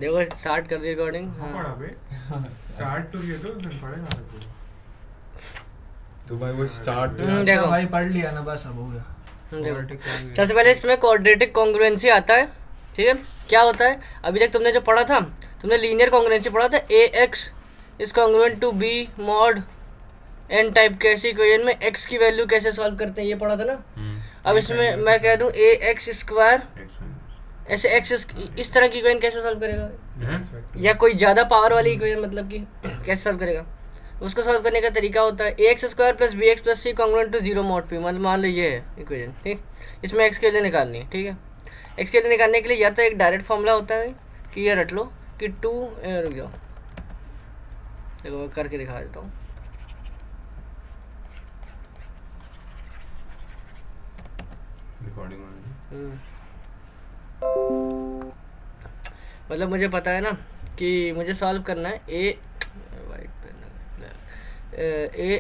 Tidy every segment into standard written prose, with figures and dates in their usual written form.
देखो स्टार्ट कर दी रिकॉर्डिंग। हाँ पढ़ा बे स्टार्ट तो किया तो फिर पढ़ेगा तो तो भाई वो स्टार्ट देखो भाई पढ़ लिया ना, बस अब हो गया। देखो सबसे पहले इसमें क्वाड्रेटिक कॉन्ग्रुएंसी आता है। ठीक है, क्या होता है? अभी तक तुमने जो पढ़ा था, तुमने लीनियर कॉन्ग्रुएंसी पढ़ा था। A X is congruent to B mod N type के ऐसी इक्वेशन में एक्स की वैल्यू कैसे सॉल्व करते हैं, ये पढ़ा था ना। अब इसमें मैं कह दूं ए एक्स स्क्वायर ऐसे एक्स इस तरह की इक्वेशन कैसे सॉल्व करेगा, या कोई ज़्यादा पावर वाली इक्वेशन मतलब कि कैसे सॉल्व करेगा। उसको सॉल्व करने का तरीका होता है A X square plus B X plus C congruent to zero mod P. मतलब मान लो ये है इक्वेशन, ठीक। इसमें एक्स के लिए निकालनी है, ठीक है। एक्स के लिए निकालने के लिए या तो एक डायरेक्ट फॉर्मूला होता है कि ये रट लो कि टू, रुक जाओ देखो मैं करके दिखा देता हूँ। मतलब मुझे पता है ना कि मुझे सॉल्व करना है A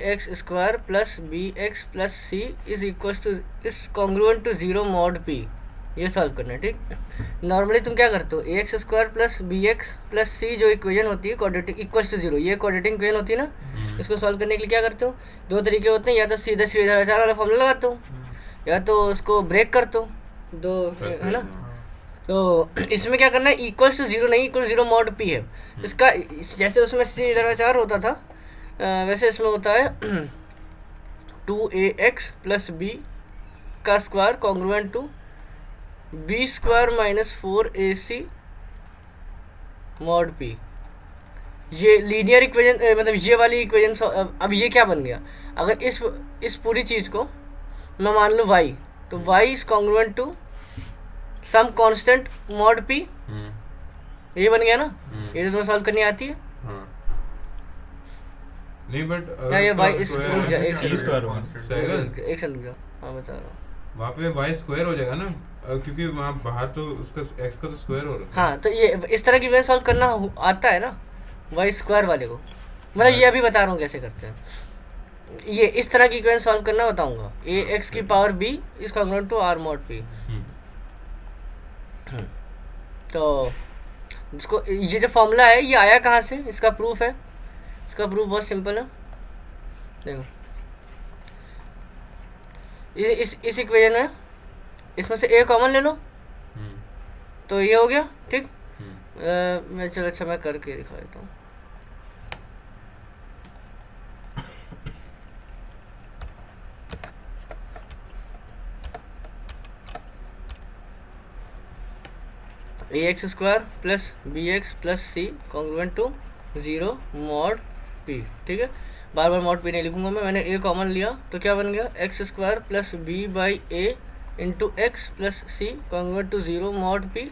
X square plus B X plus C is equal to is congruent to zero mod P, ये सॉल्व करना है, ठीक। नॉर्मली तुम क्या करते हो, A X square plus B X plus C जो इक्वेशन होती है क्वाड्रेटिक इक्वल टू जीरो, ये क्वाड्रेटिक इक्वेशन होती है ना। इसको सॉल्व करने के लिए क्या करते हो, दो तरीके होते हैं, या तो सीधे श्रीधराचार्य वाला फॉर्मूला लगाते हो, या तो उसको ब्रेक करते हो, दो है ना। तो इसमें क्या करना है, इक्वल टू जीरो नहीं, इक्वल जीरो मॉड पी है इसका। जैसे उसमें श्रीधराचार्य होता था वैसे इसमें होता है two A X plus B का square congruent to B square minus four A C mod P. ये लीनियर इक्वेशन मतलब ये वाली इक्वेशन। अब ये क्या बन गया, अगर इस पूरी चीज़ को मैं मान लूँ y, तो y is congruent to some constant mod p। ये बन गया ना, ये तो तुम्हें सॉल्व करनी आती है। नहीं बट क्या ये y इस रुक जा एक सेकंड रुक जा, हाँ बता रहा हूँ। वहाँ पे y स्क्वायर हो जाएगा ना, क्योंकि वहाँ बाहर तो उसका x का तो स्क्वायर हो रहा है। हाँ, तो ये इस तरह की वे सॉल्व करना आता है ना y स्क्वायर वाले को। मतलब ये अभी बता रहा हूँ कैसे करते हैं। ये इस तरह की इक्वेशन सॉल्व करना बताऊंगा। ए एक्स की power b is congruent to r mod p। तो इसको ये जो फॉर्मूला है ये आया कहाँ से, इसका प्रूफ है। इसका प्रूफ बहुत सिंपल है, देखो इस इक्वेशन में इसमें से ए कॉमन ले लो तो ये हो गया, ठीक। मैं चलो अच्छा मैं करके दिखा देता हूँ। A X square plus B X plus C congruent to zero mod P, ठीक है। बार बार मॉड पी नहीं लिखूंगा मैंने ए कॉमन लिया तो क्या बन गया, x square plus B by a into x plus C congruent to zero mod P,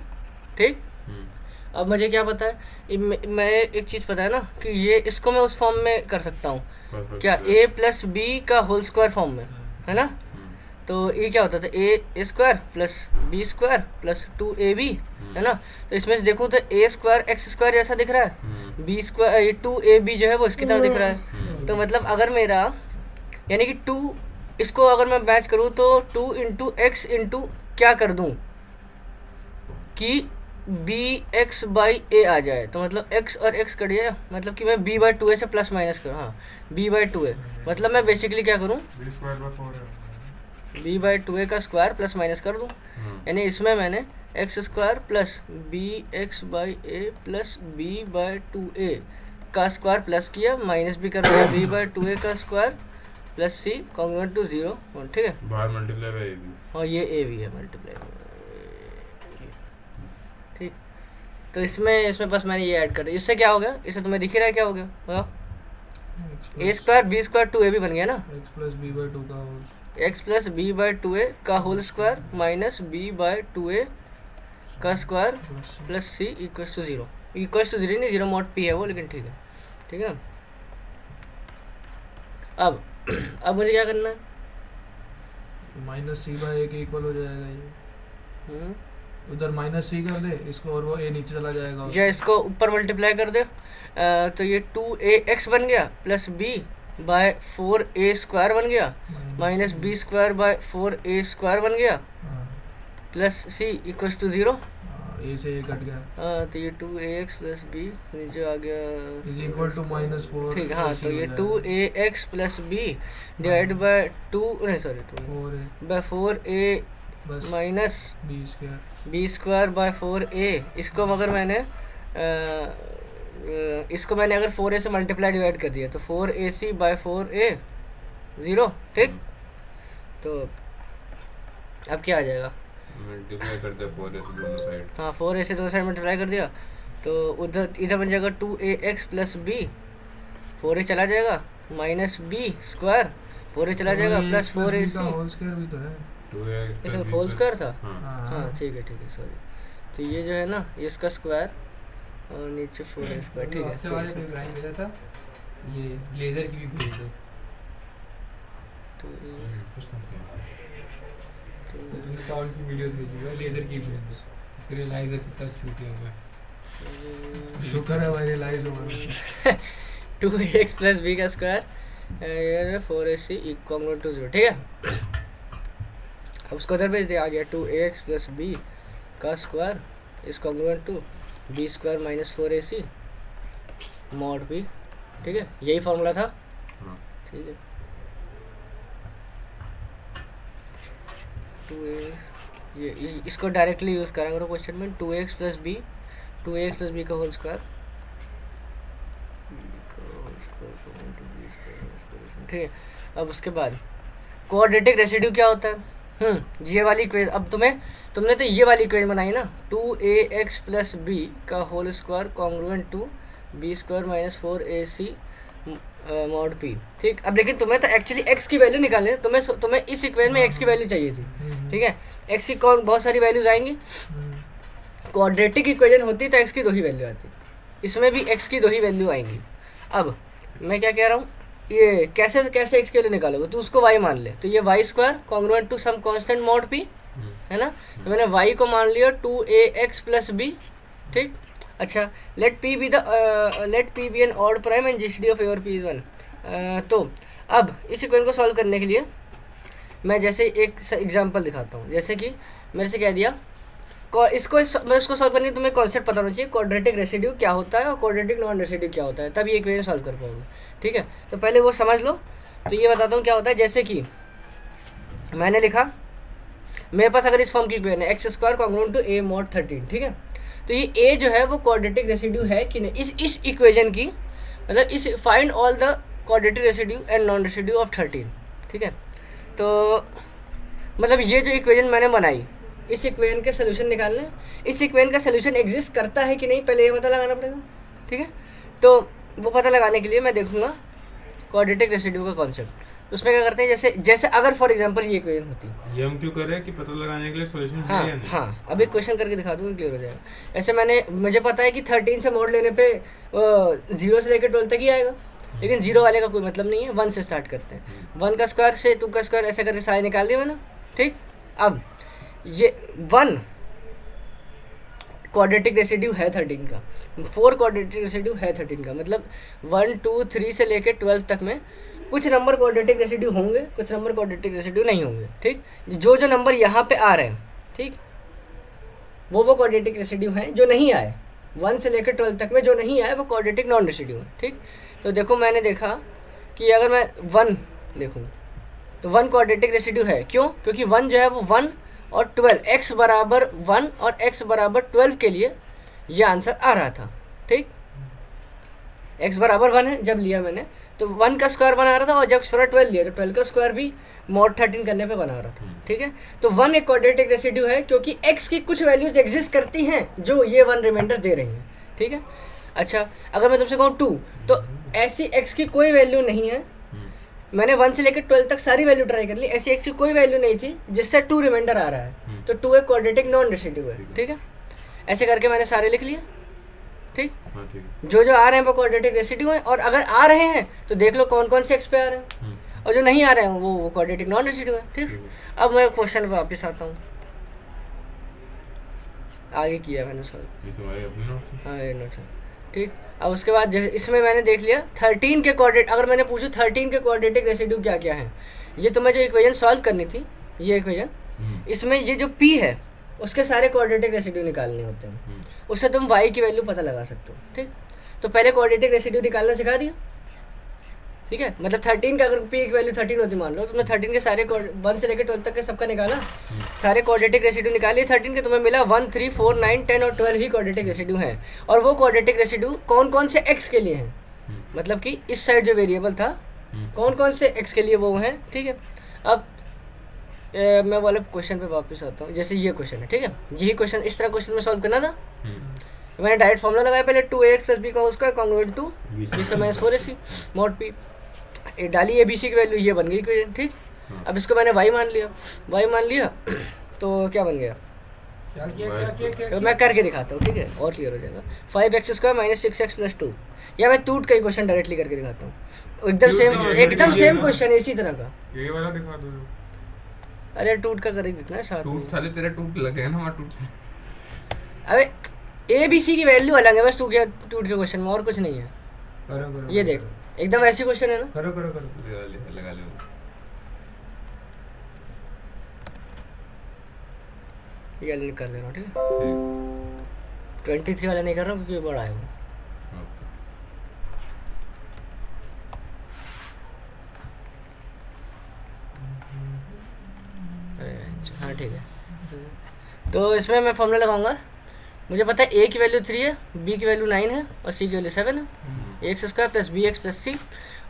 ठीक। अब मुझे क्या पता है, मैं एक चीज़ पता है ना कि ये इसको मैं उस फॉर्म में कर सकता हूँ, क्या ए प्लस बी का होल स्क्वायर फॉर्म में, है ना। तो ये क्या होता था, A square plus B square plus two A B, है ना। तो इसमें से देखूँ तो ए स्क्वायर एक्स स्क्वायर जैसा दिख रहा है, बी स्क्वायर ये टू ए बी जो है वो इसकी तरह दिख रहा है। तो मतलब अगर मेरा यानी कि टू, इसको अगर मैं मैच करूँ तो टू इंटू एक्स इंटू क्या कर दूँ कि बी एक्स बाई ए आ जाए, तो मतलब एक्स और एक्स कट जाए, मतलब कि मैं बी बाई टू ए से प्लस माइनस करूँ। हाँ, बी बाई टू ए मतलब मैं बेसिकली क्या करूँ, बी बाई टू ए का स्क्वायर प्लस माइनस कर दूँ। यानी इसमें मैंने X square plus B X by A plus B by two ए का स्क्वायर प्लस किया, माइनस भी कर दिया बी बाई टू ए का square plus C congruent to zero, ठीक है। बाहर मल्टीप्लाई बाय ए भी, और ये ए भी है मल्टीप्लाई, ठीक। तो इसमें बस मैंने ये ऐड कर दिया। इससे क्या हो गया, इससे तुम्हें दिख ही रहा है क्या हो गया, बताओ। A square B square two A भी बन गया ना, X plus B by two का X plus B by two ए का whole square minus B by two ए का square plus C equals to zero. Equals to zero नहीं, zero mod P है वो, लेकिन ठीक है, ठीक है ना। अब मुझे क्या करना है, माइनस सी बाई ए के इक्वल हो जाएगा ये। उधर माइनस सी कर दे इसको और वो ए नीचे चला जाएगा, या इसको ऊपर मल्टीप्लाई कर दे तो ये टू ए एक्स बन गया plus B by four A square बन गया minus B square by four A square बन गया plus C equals to zero, A से ए कट गया हाँ तो ये 2ax प्लस बी नीचे आ गया इज इक्वल टू -4 ठीक हाँ तो ये 2ax plus B divide by 2 नहीं सॉरी 2 बाय 4a बस minus b square B square by 4a इसको मगर मैंने इसको मैंने अगर 4a से मल्टीप्लाई डिवाइड कर दिया तो 4ac बाय 4a 0 ठीक। तो अब क्या आ जाएगा मल्टीप्लाई करते हैं 4a से दोनों साइड। हाँ 4a से दोनों साइड मल्टीप्लाई कर दिया तो उधर इधर बन जाएगा 2ax प्लस बी 4a चला जाएगा माइनस बी स्क्वायर 4a चला जाएगा प्लस 4ac होल स्क्वायर भी तो है 2ax इसमें होल स्क्वायर था हाँ हाँ ठीक है सॉरी। तो ये जो है ना ये इसका स्क्वायर और नीचे 4a स्क्वायर ठीक उससे वाले पे इब्राहिम भेजा था ये लेजर की भी भेज दो तो इंस्टॉल की वीडियोस भेजूंगा लेजर की भेज दो इसके रियलाइजर कितना छूटे हुआ है शुक्र है भाई रियलाइज हो गया 2ax प्लस बी का स्क्वायर 4ac इक्वल टू 0 ठीक है। अब उसको उधर भेज दिया आ गया 2ax प्लस बी का square is congruent to B square minus 4ac mod b ठीक है यही फॉर्मूला था हाँ। ठीक है 2a ये इसको डायरेक्टली यूज़ करेंगे क्वेश्चन में 2ax प्लस बी का होल स्क्वायर ठीक है। अब उसके बाद क्वाड्रेटिक रेसिड्यू क्या होता है ये वाली इक्वेशन अब तुमने तो ये वाली इक्वेशन बनाई ना 2ax प्लस बी का whole square congruent to B square minus 4ac mod P ठीक। अब लेकिन तुम्हें तो एक्चुअली x की वैल्यू निकालनी है तुम्हें इस इक्वेशन में x की वैल्यू चाहिए थी ठीक है। x की कौन बहुत सारी वैल्यूज आएंगी क्वाड्रेटिक इक्वेशन होती तो x की 2 ही वैल्यू आती इसमें भी x की 2 ही वैल्यू आएंगी। अब मैं क्या कह रहा हूँ ये कैसे x के लिए निकालोगे तो उसको y मान ले तो ये y square congruent to some constant mod p है ना। तो मैंने y को मान लिया 2ax प्लस b ठीक। अच्छा let p be an odd prime and GCD of a और p इज 1 तो अब इस इक्वेशन को सॉल्व करने के लिए मैं जैसे एक एग्जांपल दिखाता हूँ जैसे कि मेरे से कह दिया इसको सॉल्व करने तुम्हें कॉन्सेप्ट पता होना चाहिए क्वाड्रेटिक रेसिड्यू क्या होता है और क्वाड्रेटिक नॉन रेसिड्यू क्या होता है तब ये इक्वेशन सॉल्व कर पाओगे ठीक है। तो पहले वो समझ लो तो ये बताता हूँ क्या होता है जैसे कि मैंने लिखा मेरे पास अगर इस फॉर्म की इक्वेशन है x square congruent to a mod 13 ठीक है। तो ये a जो है वो क्वाड्रेटिक रेसिड्यू है कि नहीं इस इक्वेशन की मतलब इस find all the quadratic residue and non residue of 13 ठीक है। तो मतलब ये जो इक्वेशन मैंने बनाई इस इक्वेशन के सोल्यूशन निकालने इस इक्वेशन का सोल्यूशन एग्जिस्ट करता है कि नहीं पहले ये पता लगाना पड़ेगा ठीक है। तो वो पता लगाने के लिए मैं देखूंगा क्वाड्रेटिक रेसिड्यू का कॉन्सेप्ट उसमें क्या करते हैं जैसे अगर फॉर एग्जांपल ये इक्वेशन होती ये हम क्यों कर रहे हैं कि पता लगाने के लिए सॉल्यूशन है या नहीं। हाँ अब एक क्वेश्चन करके दिखा दूँ क्लियर हो जाएगा। ऐसे मुझे पता है कि 13 से मोड लेने पे 0 से लेकर 12 तक ही आएगा लेकिन 0 वाले का कोई मतलब नहीं है 1 से स्टार्ट करते हैं 1 का स्क्वायर से 2 का स्क्वायर ऐसे करके सारे निकाल दिया मैंने ठीक। अब ये 1 क्वाड्रेटिक रेसिड्यू है 13 का 4 क्वाड्रेटिक रेसिड्यू है 13 का मतलब 1 2 3 से लेकर 12 तक में कुछ नंबर क्वाड्रेटिक रेसिड्यू होंगे कुछ नंबर क्वाड्रेटिक रेसिड्यू नहीं होंगे ठीक। जो नंबर यहाँ पे आ रहे हैं ठीक वो क्वाड्रेटिक रेसिड्यू हैं जो नहीं आए 1 से लेकर 12 तक में जो नहीं आए वो क्वाड्रेटिक नॉन रेसिड्यू है ठीक। तो देखो मैंने देखा कि अगर मैं 1 देखूँ तो 1 क्वाड्रेटिक रेसिड्यू है क्योंकि 1 जो है वो 1 और 12 x बराबर 1 और x बराबर 12 के लिए ये आंसर आ रहा था ठीक। x बराबर 1 है जब लिया मैंने तो 1 का स्क्वायर बना रहा था और जब स्क्वायर 12 लिया तो 12 का स्क्वायर भी मॉड 13 करने पे बना रहा था ठीक है। तो 1 एक क्वाड्रेटिक रेसिड्यू है क्योंकि x की कुछ वैल्यूज एग्जिस्ट करती हैं जो ये 1 रिमाइंडर दे रही हैं ठीक है। अच्छा अगर मैं तुमसे कहूँ 2 तो ऐसी x की कोई वैल्यू नहीं है मैंने 1 से लेकर 12 तक सारी वैल्यू ट्राई कर ली ऐसी x की कोई वैल्यू नहीं थी जिससे 2 रिमाइंडर आ रहा है तो 2 एक क्वाड्रेटिक नॉन रेसिड्यू है ठीक है। ऐसे करके मैंने सारे लिख लिए ठीक। जो आ रहे हैं वो क्वाड्रेटिक रेसिड्यू हैं और अगर आ रहे हैं तो देख लो कौन कौन से एक्स पे आ रहे हैं और जो नहीं आ रहे हैं वो क्वाड्रेटिक नॉन रेसिड्यू है ठीक। अब मैं क्वेश्चन पे वापस आता हूँ आगे किया मैंने सॉल्व हाँ ये नोट है ठीक। अब उसके बाद इसमें मैंने देख लिया 13 के क्वाड्रेटिक अगर मैंने पूछूं 13 के क्वाड्रेटिक रेसिड्यू क्या क्या है ये तुम्हें जो इक्वेशन सॉल्व करनी थी ये इक्वेशन इसमें ये जो p है उसके सारे क्वाड्रेटिक रेसिड्यू निकालने होते हैं, उससे तुम y की वैल्यू पता लगा सकते हो। ठीक, तो पहले क्वाड्रेटिक रेसिड्यू निकालना सिखा दिया, ठीक है। मतलब 13 का अगर p की वैल्यू 13 होती मान लो, तुमने 13 के सारे 1 से लेकर 12 तक के सबका निकाला, सारे क्वाड्रेटिक रेसिड्यू निकालिए 13 के, तुम्हें मिला 1, 3, 4, 9, 10 और 12 ही क्वाड्रेटिक रेसिड्यू हैं। और वो क्वाड्रेटिक रेसिड्यू कौन कौन से x के लिए हैं, मतलब कि इस साइड जो वेरिएबल था कौन कौन से x के लिए वो हैं, ठीक है। अब मैं वाले क्वेश्चन पे वापस आता हूँ। जैसे ये क्वेश्चन है, ठीक है, यही क्वेश्चन इस तरह क्वेश्चन में सॉल्व करना था। मैंने डायरेक्ट फॉर्मूला लगाया पहले 2ax + b का होल स्क्वायर कॉन्ग्रुएंट टू इसका -4ac mod p, डाली ए बी सी की वैल्यू, ये बन गई इक्वेशन, ठीक। अब इसको मैंने y मान लिया तो क्या बन गया, क्या किया तो मैं करके दिखाता हूँ, ठीक है, और क्लियर हो जाएगा। 5x² - 6x + 2, या मैं टूट का ही क्वेश्चन डायरेक्टली करके दिखाता हूँ, एकदम सेम क्वेश्चन है इसी तरह का। ये वाला दिखा दो। अरे टूट का कर ही देना है साथ में। टूट साले तेरे टूट लगेगा ना वहाँ टूट। अबे ए बी सी की वैल्यू अलग है बस टूट के क्वेश्चन में, और कुछ नहीं है। करो ये देख एकदम ऐसी क्वेश्चन है ना। करो लगा ले ये वाला कर दे रहा हूँ, ठीक है। 23 वाला नहीं कर रहा हूँ क्योंकि बड़ा है वो। अरे हाँ ठीक है, तो इसमें मैं फॉर्मूला लगाऊंगा। मुझे पता है a की वैल्यू 3 है, b की वैल्यू 9 है और c की वैल्यू 7 है, ax² + bx + c,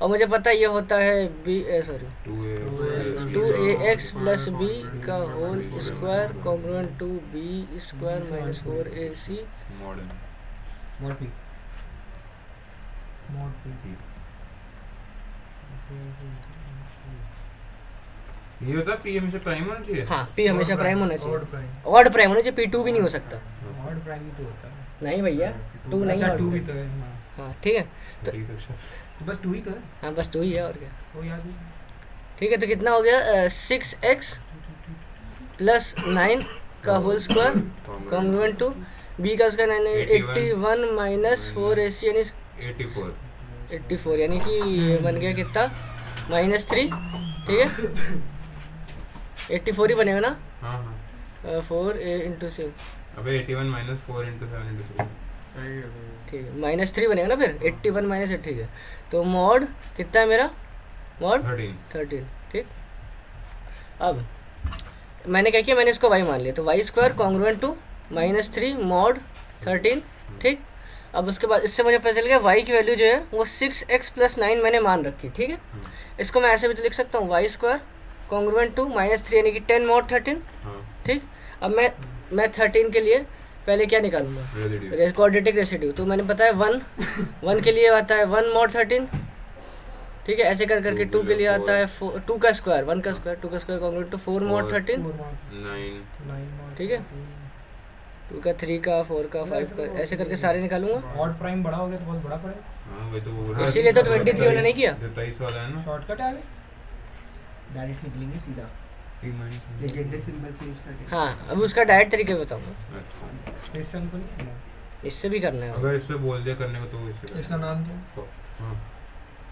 और मुझे पता है ये होता है 2ax + b का whole square congruent to b² - 4ac mod p ये होता है p हमेशा प्राइम होना चाहिए। हाँ p हमेशा प्राइम होना चाहिए, ऑड प्राइम। ऑड प्राइम होना चाहिए, p2 भी नहीं हो सकता। mod प्राइम ही तो होता है। नहीं भैया 2 नहीं, अच्छा odd 2 भी prime। तो है। हाँ हाँ ठीक है, तो ठीक है अच्छा। बस 2 ही तो है, हाँ बस 2 ही है और क्या। वो याद है। ठीक है, तो कितना हो गया 6x + 9 का whole square congruent to b का उसका 81 - 4ac यानी 84 यानी कि ये बन गया कितना -3, ठीक है 84 ही बनेगा ना। हाँ हाँ 4 × 6 अबे 81 - 4 × 7 × 3 सही है सही है। ठीक है -3 बनेगा ना फिर 81 - 8, ठीक है। तो मॉड कितना है मेरा, मॉड 13, ठीक। अब मैंने क्या किया, मैंने इसको y मान लिया, तो y² कॉन्ग्रुएंट टू -3 mod 13, ठीक। अब उसके बाद इससे मुझे पता चल गया y की वैल्यू जो है वो 6x + 9 मैंने मान रखी, ठीक है। इसको मैं ऐसे भी तो लिख सकता हूँ y² कॉन्ग्रुएंट टू -3 यानी कि 10 mod 13, ठीक। अब मैं 13 के लिए पहले क्या निकालूंगा, क्वाड्रेटिक रेसिड्यू, तो मैंने पता है 1 के लिए आता है 1 mod 13, ठीक है। ऐसे कर करके 2 के लिए आता है 2 का स्क्वायर 1 का स्क्वायर 2 का स्क्वायर कॉन्ग्रुएंट टू 4 mod 13, 9 ठीक है। 2 का 3 का 4 का 5 का ऐसे करके सारे निकालूंगा। ऑड प्राइम बड़ा हो गया तो बहुत बड़ा पड़ेगा, हाँ वही तो बोल रहा है। इसीलिए तो 23 वाला नहीं किया। 23 वाला है ना शॉर्टकट आ गया, डायरेक्ट निकलेंगे सीधा, P - लेजेंडरी सिंबल से यूज करके। हाँ अभी उसका डायरेक्ट तरीके बताऊंगा, अच्छा क्वेश्चन को नहीं करना। इससे भी करना है। अगर इससे बोल दिया करने को तो इससे इसका नाम क्या है? हाँ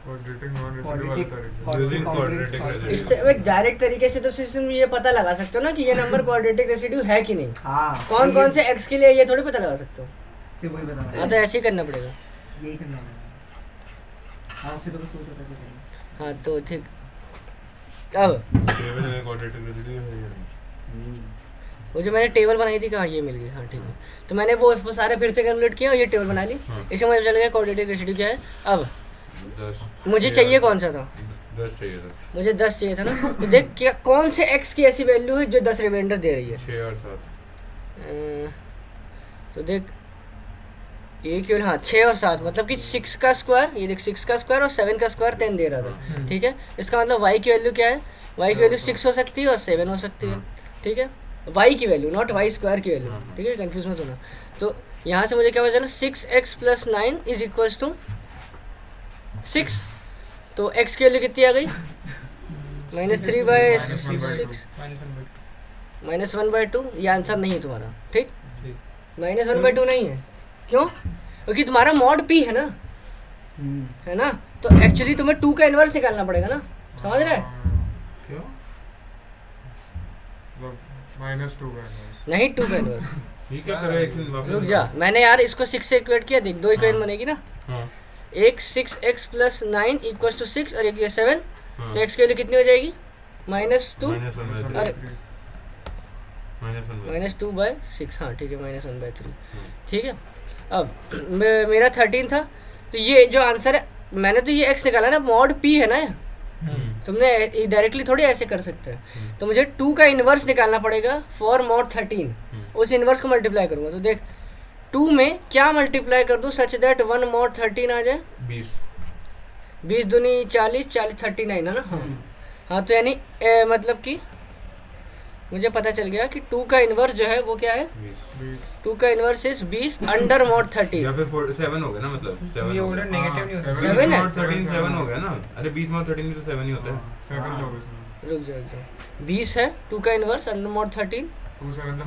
क्वाड्रेटिक नॉन रेसिड्यू वाला तरीका। यूजिंग क्वाड्रेटिक रेसिड्यू इससे एक डायरेक्ट तरीके से तो सिस्टम ये पता लगा सकते हो ना कि ये नंबर क्वाड्रेटिक रेसिड्यू है कि नहीं। हाँ कौन कौन से x के लिए ये थोड़ी पता लगा सकते हो। फिर वही बताना, हाँ तो ऐसे ही करना पड़ेगा। यही करना होगा। आपसे तो सोच रहा था। हाँ तो ठीक, अब टेबल में क्वाड्रेटिक रेसिड्यू है या नहीं? वो जो मैंने टेबल बनाई थी कहाँ, ये मिल गई। हाँ ठीक है, तो मैंने वो सारे फिर से कैलकुलेट किया और ये टेबल बना ली। हाँ। इससे मुझे चल गया क्वाड्रेटिक रेसिड्यू क्या है। अब 10 मुझे चाहिए कौन सा था, 10 चाहिए था, मुझे 10 चाहिए था ना। तो देख क्या कौन से x की ऐसी वैल्यू है जो 10 रिमाइंडर दे रही है। 6 और 7 तो देख ये क्यों, हाँ 6 और 7 मतलब कि 6 का स्क्वायर, ये देख 6 का स्क्वायर और 7 का स्क्वायर 10 दे रहा था, ठीक है। इसका मतलब y की वैल्यू क्या है, y की वैल्यू 6 हो सकती है और 7 हो सकती है, ठीक है। y की वैल्यू नॉट y² की वैल्यू, ठीक है, कंफ्यूज मत होना। तो यहाँ से मुझे क्या पता चला 6x + 9 = 6, तो x की वैल्यू कितनी आ गई -3/6 -1/2। ये आंसर नहीं है तुम्हारा, ठीक। -1/2 नहीं है, क्यों, क्योंकि तुम्हारा मॉड p है ना, है ना। तो एक्चुअली तुम्हें 2 का इन्वर्स निकालना पड़ेगा ना, समझ रहे हैं। क्यों मतलब -2 का है। नहीं 2 का इनवर्स। ये क्या करे एक दिन वापस रुक जा, मैंने यार इसको 6 से इक्वेट किया, देख 2 इक्वेशन बनेगी ना, हाँ एक 6x प्लस 9 इक्वल्स टू 6 और एक ये 7, हाँ तो x की वैल्यू कितनी हो जाएगी -2 -1/3 अरे -1/3 -2/6, हाँ ठीक है -1/3, ठीक है। अब मेरा 13 था, तो ये जो आंसर है मैंने तो ये x निकाला ना, मॉड p है ना, तुमने डायरेक्टली थोड़ी ऐसे कर सकते हैं, तो मुझे 2 का इन्वर्स निकालना पड़ेगा फॉर मॉड 13, उस इन्वर्स को मल्टीप्लाई करूंगा, तो देख 2 में क्या मल्टीप्लाई कर दूं सच दैट 1 मॉड 13 आ जाए, 20 दूनी 40, 40 39 है ना, हाँ तो यानी मतलब कि मुझे पता चल गया कि 2 का इन्वर्स जो है वो क्या है, 2 का इन्वर्स इज 20 अंडर मॉड 13, या फिर 7 हो गया ना, मतलब 7 ये हो ऑर्डर गया। नेगेटिव नहीं हो सकता। 7 है? 13 7 हो गया ना, अरे 20 mod 13 में तो 7 ही होता है। 7 लोगे रुक जाओ 20 है 2 का इन्वर्स अंडर मॉड 13,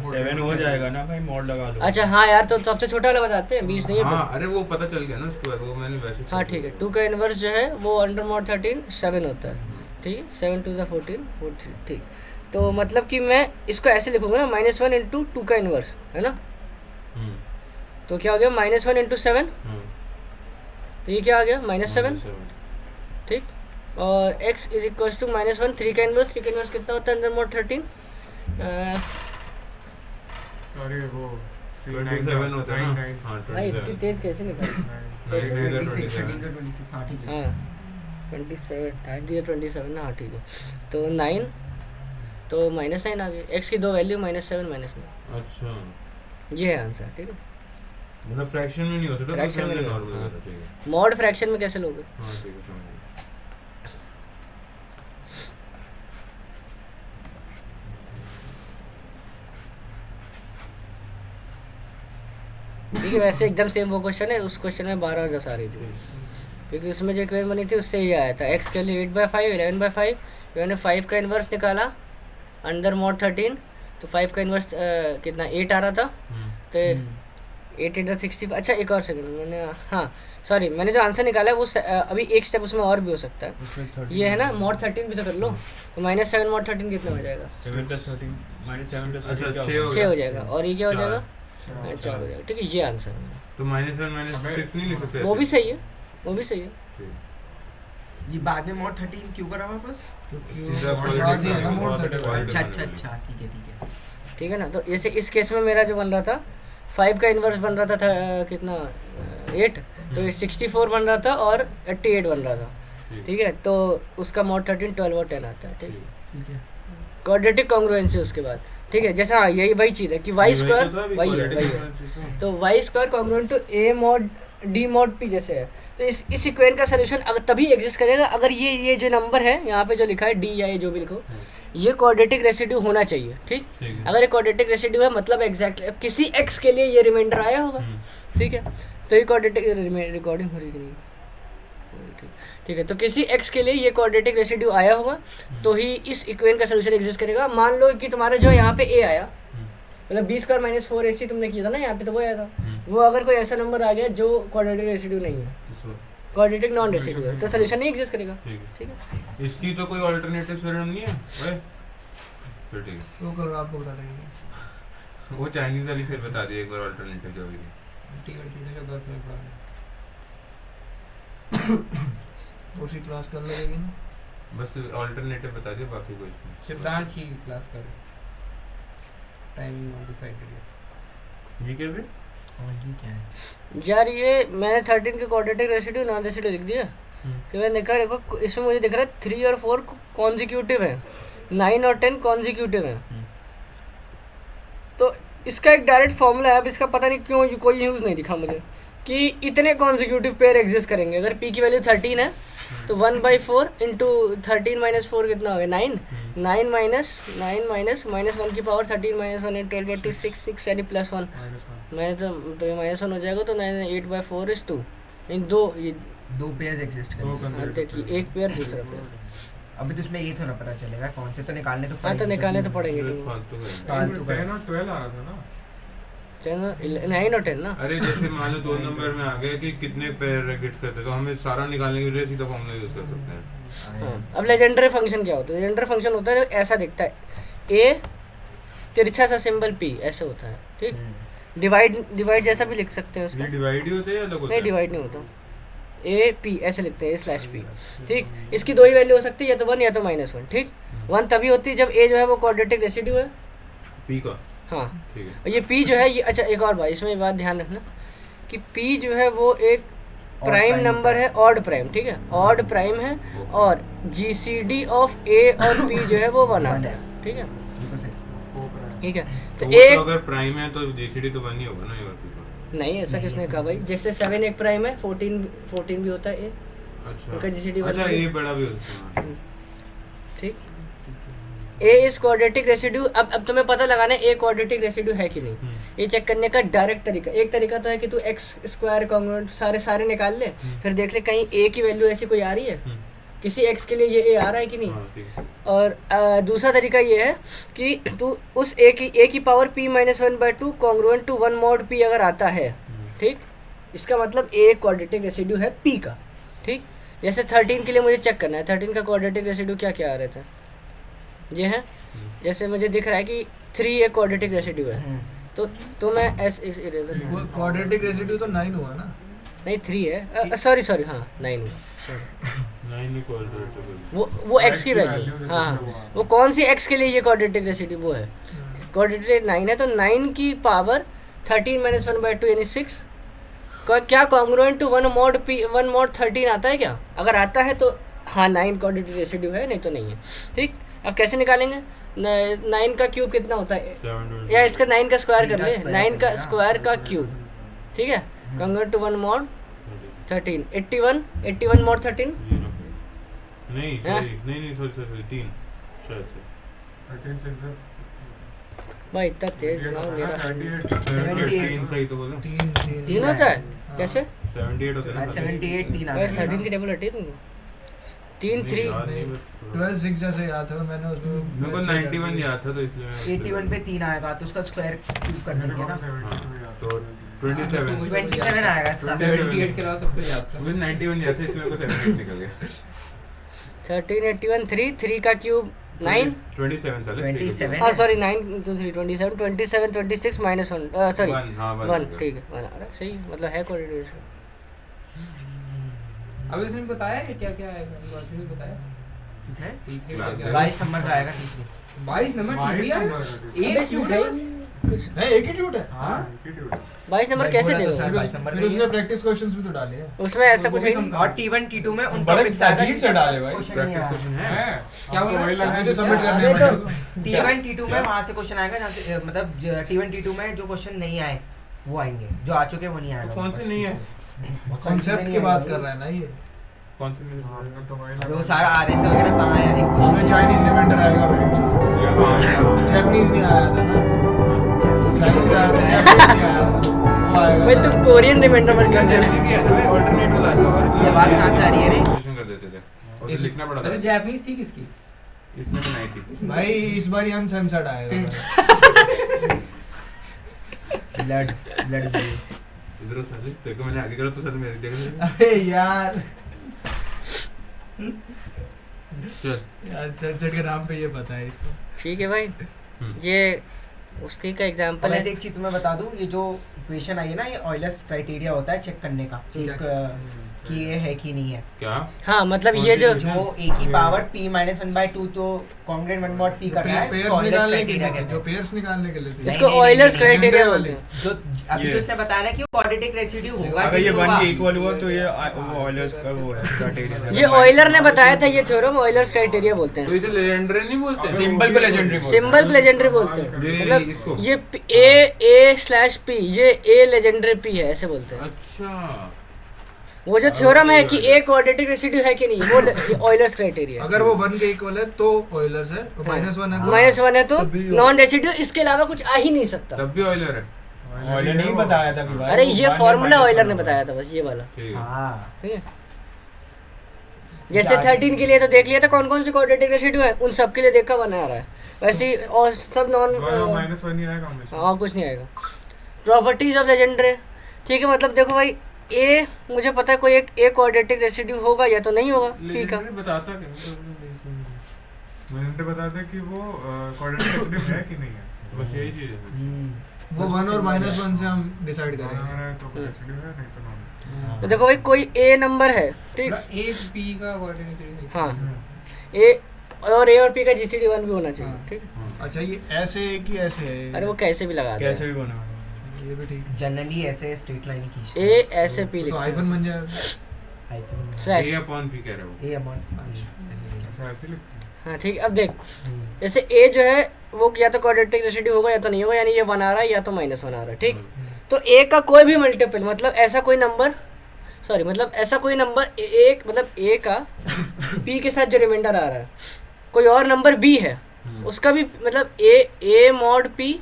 7 हो जाएगा ना भाई, मॉड लगा लो। अच्छा हाँ यार, तो सबसे छोटा वाला बताते हैं, 20 नहीं है हाँ अरे वो पता चल गया ना उसके बाद, वो मैंने वैसे हाँ ठीक है, 2 का इन्वर्स जो है वो अंडर मॉड 13 7 होता है, ठीक है, 7 2 14 43, ठीक। तो मतलब कि मैं इसको ऐसे लिखूंगा ना, -1 इंटू 2 का इन्वर्स है ना, तो क्या हो गया -1 इंटू 7, तो ये क्या आ गया -7, ठीक। और x इज इक्वल टू -1 3 का इन्वर्स, 3 का इन्वर्स कितना होता है अंडर मॉड 13, अरे वो 27 होता है ना, हाँ भाई इतनी 27 तेज कैसे निकाली, 26 13 का 26, हाँ ठीक है। हाँ 27 दिया 27 ना, हाँ ठीक है, तो 9 तो -9 आ गए, x की दो वैल्यू -7 -9, अच्छा ये है आंसर, ठीक है। मतलब फ्रैक्शन में नहीं हो सकता, फ्रैक्शन में नहीं नॉर्मल हाँ। होता है, ठीक है मॉड फ्रैक्शन में कैसे लोगे, हाँ ठीक है समझ गया। ठीक है। वैसे एकदम सेम वो क्वेश्चन है, उस क्वेश्चन में 12 और 10 आ रही थी, क्योंकि उसमें जो इक्वेशन बनी थी उससे ये आया था, x के लिए 8/5 11/5, मैंने 5 का इन्वर्स निकाला अंडर मॉड 13, तो 5 का इन्वर्स कितना 8 आ रहा था, तो 8 8 60। अच्छा एक और सेकंड, मैंने हाँ सॉरी, मैंने जो आंसर निकाला है वो अभी एक स्टेप उसमें और भी हो सकता है, ये है ना मॉड 13 भी तो कर लो, तो -7 मॉड 13 कितना हो जाएगा, 7 + 13 -7 + 13 अच्छा, क्या 6 6 हो जाएगा, और ये क्या हो जाएगा 4 4 हो जाएगा, ठीक है, ये आंसर है। तो -1 -6 नहीं लिख सकते वो भी सही है, वो भी सही है। ठीक। ये बाद में मॉड 13 क्यों करा वापस? सीधा बढ़ा दिया ना mod quality 13। quality अच्छा बनाने अच्छा अच्छा, ठीक है ठीक है। ठीक है ना, तो जैसे इस केस में मेरा जो बन रहा था 5 का इन्वर्स बन रहा था कितना 8, तो ये 64 बन रहा था और 88 बन रहा था, ठीक। ठीक है, तो उसका मॉड 13 12 और 10 आता है, ठीक है। ठीक है। क्वाड्रेटिक कॉन्ग्रुएंसी उसके बाद, ठीक है, जैसा हाँ यही वही चीज़ है कि वाई स्क्वायर वही है, वही है, तो y square congruent to a mod d mod p जैसे है, तो इस इक्वेशन का सोल्यूशन अगर तभी एग्जिस्ट करेगा अगर ये जो नंबर है यहाँ पे जो लिखा है d या ये जो भी लिखो, ये क्वाड्रेटिक रेसिड्यू होना चाहिए, ठीक। ठीक है। अगर ये क्वाड्रेटिक रेसिड्यू है मतलब एग्जैक्टली किसी x के लिए ये रिमाइंडर आया होगा, ठीक है, तो ये क्वाड्रेटिक रिकॉर्डिंग हो रही कि नहीं, ठीक है, तो किसी x के लिए ये क्वाड्रेटिक रेसिड्यू आया होगा तो ही इस इक्वेशन का सोल्यूशन एग्जिस्ट करेगा। मान लो कि तुम्हारे जो यहाँ पे a आया, मतलब b² - 4ac तुमने किया था ना यहाँ पे, तो वो आया था, वो अगर कोई ऐसा नंबर आ गया जो क्वाड्रेटिक रेसिड्यू नहीं है, क्वाड्रेटिक नॉन रेसिड्यू है, तो सोल्यूशन नहीं एग्जिस्ट करेगा, ठीक है। ठीक है। इसकी तो कोई अल्टरनेटिव थ्योरम नहीं है ओए, फिर ठीक है। वो कल रात को बता देंगे। वो चाइनीज वाली फिर बता दिए एक बार अल्टरनेटिव जो भी थी। ठीक है ठीक है, कर सकते हैं। उसी क्लास कर लगेगी ना। बस अल्टरनेटिव बता दिए, बाकी कुछ नहीं। सिद्धांत की क्लास कर, टाइमिंग नॉट डिसाइडेड। ये क्या भी और ये क्या है? यार ये मैंने 13 के क्वाड्रेटिक रेसिड्यू नॉन रेसिड्यू लिख दिया, फिर मैंने देखा देखो इसमें मुझे दिख रहा है 3 और 4 कॉन्जिक्यूटिव है, 9 और 10 कॉन्जिक्यूटिव है, तो इसका एक डायरेक्ट फॉर्मूला है, अब इसका पता नहीं क्यों कोई यूज़ नहीं दिखा मुझे कि इतने कॉन्जिक्यूटिव पेयर एग्जिस्ट करेंगे। अगर p की वैल्यू 13 है तो 1/4 इंटू 13 - 4 कितना हो गया 9, 9 माइनस 1 की पावर 13 - 1 है 12/2 6 यानी +1 माइनस, तो ये -1 हो जाएगा, तो 9 8/4 इज 2, इन दो ये दो पेयर्स एग्जिस्ट दो करेंगे। कंसेप्ट देखिए एक पेयर दूसरा पेयर, अभी तो इसमें ये तो ना पता चलेगा कौन से, तो निकालने तो हाँ तो निकालने तो पड़ेंगे, बस तो फालतू है। फालतू का। 10 और 12 आ रहा था ना। 9 और 10 ना, अरे जैसे मान लो 2 नंबर में आ गए कि कितने पेयर गेट्स करते हैं, तो हमें सारा निकालने के लिए सीधा फॉर्मूला यूज कर सकते हैं। हाँ। अब लेजेंडरी फंक्शन क्या होता है, लेजेंडरी फंक्शन होता है ऐसा दिखता है a तिरछा सा सिंबल पी ऐसे होता है, ठीक। डिवाइड जैसा भी लिख सकते हैं उसको, ये डिवाइड ही होते हैं या अलग होते नहीं हैं? डिवाइड नहीं होता, ए पी ऐसे लिखते हैं, A/P, ठीक। इसकी दो ही वैल्यू हो सकती है, या तो 1 या तो -1, ठीक। 1 तभी होती है जब ए जो है वो क्वाड्रेटिक रेसिड्यू है, पी का, हाँ। ठीक है। और ये पी जो है ये, अच्छा एक और बात इसमें बात ध्यान रखना कि पी जो है वो एक प्राइम नंबर है, ऑड प्राइम, ठीक है, ऑड प्राइम है, और जीसीडी ऑफ ए और पी जो है वो 1 आता है, ठीक है, ठीक है। तो तो वो एक तो अगर प्राइम है तो जीसीडी तो 1 ही होगा ना, ये और पी का। नहीं, ऐसा किसने कहा भाई? जैसे 7 एक प्राइम है, 14 भी होता है ए, अच्छा उनका GCD अच्छा, बन ये गया। बड़ा भी होता है। ठीक। ए इज क्वाड्रेटिक रेसिड्यू। अब तुम्हें पता लगाना है ए क्वाड्रेटिक रेसिड्यू है कि नहीं। ये चेक करने का डायरेक्ट तरीका, एक तरीका तो है कि तू एक्स स्क्वायर कॉन्ग्रुएंट सारे निकाल ले, फिर देख ले कहीं ए की वैल्यू ऐसी कोई आ रही है, किसी एक्स के लिए ये ए आ रहा है कि नहीं। हाँ, ठीक है। और दूसरा तरीका ये है कि तू उस ए की power p - 1/2 congruent to 1 mod p अगर आता है, ठीक, इसका मतलब ए क्वाड्रेटिक रेसिड्यू है p का, ठीक। जैसे 13 के लिए मुझे चेक करना है 13 का क्वाड्रेटिक रेसिड्यू क्या क्या आ रहे थे, ये है। जैसे मुझे दिख रहा है कि 3 एक क्वाड्रेटिक रेसिड्यू है, तो मैं एस इरेजर क्वाड्रेटिक रेसिड्यू तो 9 हुआ ना। नहीं 3 है, सॉरी हाँ 9 हुआ, सॉरी। 9 इक्वल टू वो x की वैल्यू, हाँ, वो कौन सी x के लिए ये क्वाड्रेटिक रेसिड्यू वो है, क्वाड्रेटिक 9 है, तो 9 की पावर 13 - 1/2 यानी 6 क्या कॉन्ग्रुएंट टू 1 mod 13 आता है क्या? अगर आता है तो हाँ 9 क्वाड्रेटिक रेसिड्यू है, नहीं तो नहीं है, ठीक। अब कैसे निकालेंगे? 9 का क्यूब कितना होता है, या इसका 9 का स्क्वायर कर ले, 9 का स्क्वायर का क्यूब, ठीक है, कॉन्ग्रुएंट टू 1 mod 13 81 mod 13 नहीं सॉरी 3 शायद से 13 6 है। भाई इतना तेज दिमाग मेरा। 3 सही तो बोलो। 3 होता है कैसे? 78 होता है ना। 78 3 भाई 13 की टेबल हटी है तुमको? 3 3 12 6 जैसे याद था मैंने उसमें। मेरे को 91 याद था तो इसलिए मैं 81 पे 3 आएगा तो उसका स्क्वायर क्यूब कर देंगे ना, तो 27 27 आएगा इसका। 78 के अलावा सब कुछ याद था। मुझे 91 याद था इसलिए मेरे को 78 निकल गया। 13 81 3 का क्यूब 9 27 साल 27 हाँ सॉरी 9 2 3 27 27 26 -1 सॉरी 1 ठीक है 1 आ रहा है, सही है, मतलब है क्वाड्रेटिक। अब इसने बताया है क्या क्या आएगा, बात नहीं बताया। 22 नंबर का आएगा, 22 नंबर अबे इसमें है है एक ही ट्यूट है। हां एटीट्यूड 22 नंबर कैसे देगा? 22 नंबर फिर उसने प्रैक्टिस क्वेश्चंस भी तो डाले हैं। उसमें ऐसा कुछ है ही नहीं। और T1 T2 में उन बड़े टॉपिक्स आएगा अजीब से डाले भाई। प्रैक्टिस क्वेश्चन है। क्या बोला वही है जो सबमिट करने ये तो हैं। T1 T2 में वहां से क्वेश्चन आएगा जहां से मतलब T1 T2 में जो क्वेश्चन नहीं आए वो आएंगे, जो आ चुके वो नहीं आएगा। कौन से नहीं है? कॉन्सेप्ट की बात कर रहा है ना ये। कौन से नहीं तो वही अबे वो सारा आरएस वगैरह कहां आया, एक उसमें क्वेश्चन चाइनीज रिमाइंडर आएगा भाई। जापानीज नहीं आया था ना। चाइनीज आया था, जापानीज नहीं आया था। वो आएगा। भाई तुम कोरियन रिमाइंडर पर क्यों दे रहे हो? किया था भाई, अल्टरनेटिव आता और ये आवाज कहां से आ रही है रे? सॉल्यूशन कर देते थे और फिर लिखना पड़ा था। अच्छा जापानीज थी किसकी? इसमें तो नहीं थी। भाई इस बार ही अनसेंसर्ड आएगा। ब्लड इधर साले तेरे को मैंने आगे करा तो साले मेरे देख। अरे यार चल यार सेंसर्ड के नाम पे ये पता है इसको। ठीक है भाई, ये उसकी का एग्जांपल अब है। ऐसे एक चीज तुम्हें बता दूं, ये जो इक्वेशन आई है ना, ये ऑयलर्स क्राइटेरिया होता है चेक करने का कि ये है कि नहीं है। क्या? हाँ मतलब ये जो जो a की पावर p - 1/2 तो कॉन्ग्रुएंट 1 mod p कर रहा है, पेयर्स इसको ऑयलर्स निकालने के क्राइटेरिया लिए, कहते जो हैं। पेयर्स निकालने के लिए थे। इसको नहीं, ऑयलर्स नहीं, क्राइटेरिया नहीं, बोलते हैं। जो अभी ये- जो उसने बताया ना कि वो क्वाड्रेटिक रेसिड्यू होगा अगर कि ये नहीं 1 होगा। के इक्वल हुआ तो ये ऑयलर्स का वो है क्राइटेरिया। ये ऑयलर ने बताया था, ये थ्योरम ऑयलर्स क्राइटेरिया बोलते तो हैं। इसे लेजेंडरी नहीं बोलते? सिंबल को लेजेंडरी सिंबल को लेजेंडरी बोलते हैं। ये इसको? मतलब ये A/P, ये A लेजेंडरी P है, ऐसे बोलते हैं। अच्छा वो जो थ्योरम है कि A क्वाड्रेटिक रेसिड्यू है कि नहीं, वो ऑयलर्स क्राइटेरिया। अगर वो 1 के इक्वल है तो ऑयलर्स है, और -1 है तो -1 है तो तब भी नॉन रेसिड्यू, इसके अलावा कुछ आ ही नहीं सकता। तब भी ऑयलर है। ऑयलर नहीं बताया था कि भाई। अरे ये फॉर्मूला ऑयलर ने बताया था, बस ये वाला, ठीक है। हाँ ठीक है। जैसे 13 के लिए तो देख लिया था कौन कौन से क्वाड्रेटिक रेसिड्यू है, उन सब के लिए देखा बना रहा है। वैसे ही और सब नॉन -1 ही आएगा हमेशा। हाँ कुछ नहीं आएगा। प्रॉपर्टीज ऑफ लेजेंडरी, ठीक है, मतलब देखो भाई ए मुझे पता है कोई एक ए क्वाड्रेटिक रेसिड्यू होगा या तो नहीं होगा पी का। लेजेंडरी बताता क्या? मैंने बताया था कि वो क्वाड्रेटिक रेसिड्यू है कि नहीं है। बस यही चीज है। वो 1 और -1 से हम डिसाइड बना करेंगे। रहा है तो रेसिड्यू है, नहीं तो नॉन। तो देखो भाई कोई ए नंबर है, ठीक, एक पी का कोऑर्डिनेट हाँ, ए और ए और पी का जीसीडी 1 भी होना चाहिए, हाँ। ठीक। अच्छा ये ऐसे है कि ऐसे है? अरे वो कैसे भी लगा दे, कैसे भी बना हुआ ये भी ठीक है। जनरली ऐसे स्ट्रेट लाइन ही खींचते ए ऐसे पी तो लिखते आईफोन हैं, बन जाएगा। हाइफन स्लैश, ए अपॉन पी कह रहे हो। ए अमाउंट अच्छा ऐसे लिखते हैं। हाँ ठीक। अब देख जैसे ए जो है वो या तो क्वाड्रेटिक रेसिड्यू होगा या तो नहीं होगा, यानी ये 1 आ रहा है या तो -1 आ रहा है, ठीक। तो ए का कोई भी मल्टीपल, मतलब ऐसा कोई नंबर, सॉरी मतलब ऐसा कोई नंबर एक, मतलब ए का पी के साथ जो रिमाइंडर आ रहा है, कोई और नंबर बी है उसका भी, मतलब A mod P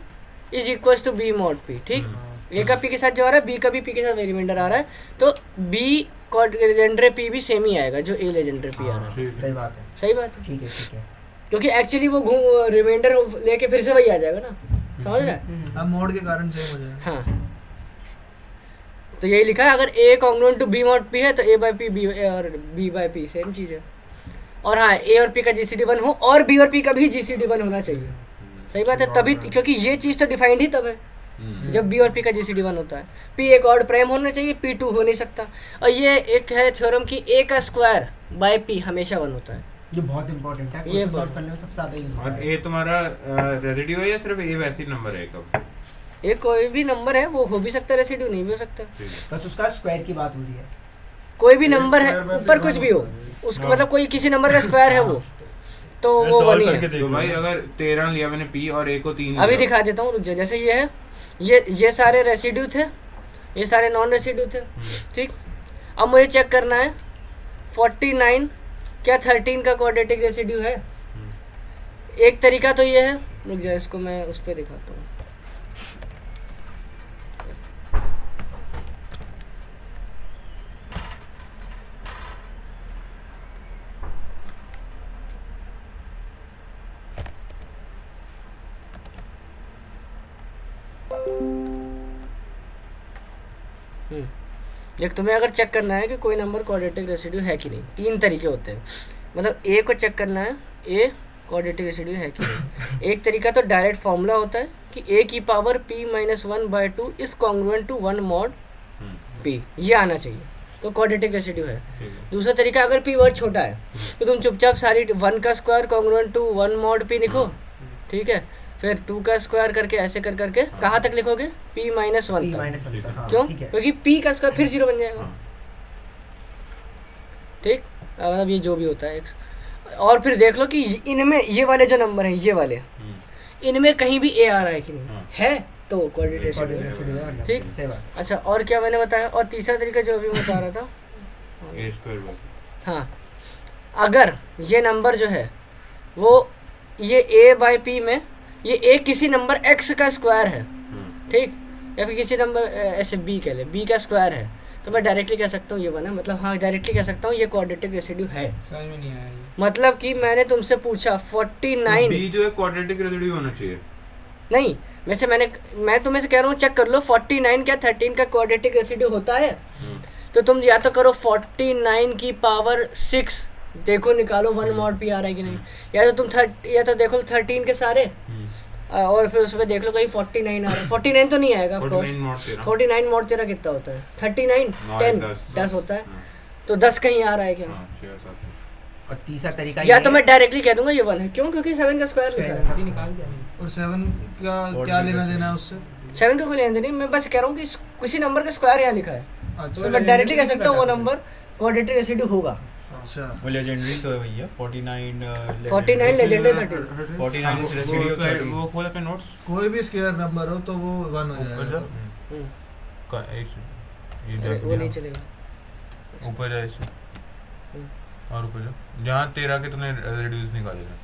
is equal to B mod P, ठीक। ए का पी के साथ जो आ रहा है, बी का भी पी के साथ रिमाइंडर आ रहा है, तो बी लेजेंडरी पी भी सेम ही आएगा जो ए लेजेंडरी पी आ रहा है। सही बात है, सही बात है, ठीक है क्योंकि एक्चुअली वो रिमाइंडर लेके फिर से वही आ जाएगा ना, समझ रहा है। अब मोड के कारण सेम हो जाएगा। हाँ, तो यही लिखा है, अगर A congruent to B mod P है तो ए बाई पी बी और बी बाई पी सेम चीज़ है। और हाँ, ए और पी का जीसीडी 1 हो और बी और पी का भी जीसीडी 1 होना चाहिए। सही बात है, तभी, क्योंकि ये चीज़ तो डिफाइंड ही तब है जब बी और पी का जीसीडी 1 होता है। पी एक ऑड प्राइम होना चाहिए, पी 2 हो नहीं सकता। और ये एक है थ्योरम कि ए का स्क्वायर बाय पी हमेशा 1 होता है। ये बहुत इंपॉर्टेंट है, ये ये सॉल्व करने में सबसे ज्यादा यूज होता और है। ए तुम्हारा रेसिड्यू है या सिर्फ ए वैसे ही नंबर है कब? ए कोई भी नंबर है, वो हो भी सकता है, रेसिड्यू नहीं भी हो सकता। बस उसका स्क्वायर की बात हो रही है। कोई भी नंबर है, ऊपर कुछ भी हो, उसका मतलब कोई किसी नंबर का स्क्वायर है वो, तो वो सॉल्व 1 ही करके है। देख तो लो। भाई अगर 13 लिया मैंने पी और ए को 3 अभी दिखा देता हूँ, रुक जा। जैसे ये है, ये सारे रेसिड्यू थे, ये सारे नॉन रेसिड्यू थे, ठीक। अब मुझे चेक करना है 49 क्या 13 का क्वाड्रेटिक रेसिड्यू है। एक तरीका तो ये है, रुक जा इसको मैं उस पर दिखाता हूँ। देख, तुम्हें अगर चेक करना है कि कोई नंबर क्वाड्रेटिक रेसिड्यू है कि नहीं, 3 तरीके होते हैं। मतलब ए को चेक करना है, ए क्वाड्रेटिक रेसिड्यू है कि नहीं। एक तरीका तो डायरेक्ट फॉर्मूला होता है कि ए की power p - 1/2 is congruent to 1 mod p, ये आना चाहिए, तो क्वाड्रेटिक रेसिड्यू है। दूसरा तरीका, अगर p बहुत छोटा है तो तुम चुपचाप सारी 1 का square congruent to 1 mod p लिखो, ठीक है। फिर 2 का स्क्वायर करके ऐसे कर करके कहाँ तक लिखोगे, p - 1 P तक। माइनस 1 तक, हाँ, क्यों? ठीक है। क्योंकि p का स्क्वायर फिर 0 बन जाएगा, ठीक। मतलब ये जो भी होता है और फिर देख लो कि इनमें ये वाले जो नंबर हैं, ये वाले इनमें कहीं भी a आ रहा है कि नहीं है, तो क्वाड्रेटिक रेसिड्यू है, ठीक। सही बात। अच्छा, और क्या मैंने बताया, और तीसरा तरीका जो अभी मैं बता रहा था, ए स्क्वायर बस। हाँ, अगर ये नंबर जो है वो ये a बाई पी में ये a किसी नंबर x का स्क्वायर है, ठीक, या फिर किसी नंबर ऐसे b कह ले, b का स्क्वायर है, तो मैं डायरेक्टली कह सकता हूँ ये बना, मतलब हाँ डायरेक्टली कह सकता हूँ ये क्वाड्रेटिक रेसिड्यू है। समझ में नहीं आया ये। मतलब कि मैंने तुमसे पूछा 49 बी जो है क्वाड्रेटिक रेसिड्यू होना चाहिए। नहीं, वैसे मैं तुम्हें से कह रहा हूँ चेक कर लो 49 क्या 13 का क्वाड्रेटिक रेसिड्यू होता है। तो तुम या तो करो 49 की पावर 6, देखो निकालो 1 मॉड p आ रहा है कि नहीं, या तो तुम या तो देखो 13 के सारे और फिर उसमें देख लो कहीं 49 आ रहा है। 49 तो नहीं आएगा, 49 मॉड तेरा कितना होता है, 39 10 होता है, तो 10 कहीं आ रहा है क्या। और तीसरा तरीका या ये तो मैं डायरेक्टली कह दूंगा ये 1 है, क्यों, क्योंकि 7 का स्क्वायर लिखा है। ये निकाल दिया। और 7 का क्या लेना देना है उससे? 7 का कोई लेना नहीं, मैं बस कह रहा हूँ कि किसी नंबर का स्क्वायर यहाँ लिखा है, अच्छा, तो मैं डायरेक्टली कह सकता हूँ वो नंबर क्वाड्रेटिक रेसिड्यू होगा। अच्छा, वो लेजेंडरी तो है भैया 49 49 लेजेंडरी 13। 49 is residue of 30। वो खोल अपने नोट्स कोई भी स्क्वायर नंबर हो तो वो 1 हो जाएगा। का अरे, वो नहीं चलेगा। ऊपर जाए इसे और ऊपर जाओ, जहाँ 13 के तुमने रेसिड्यूज निकाले थे।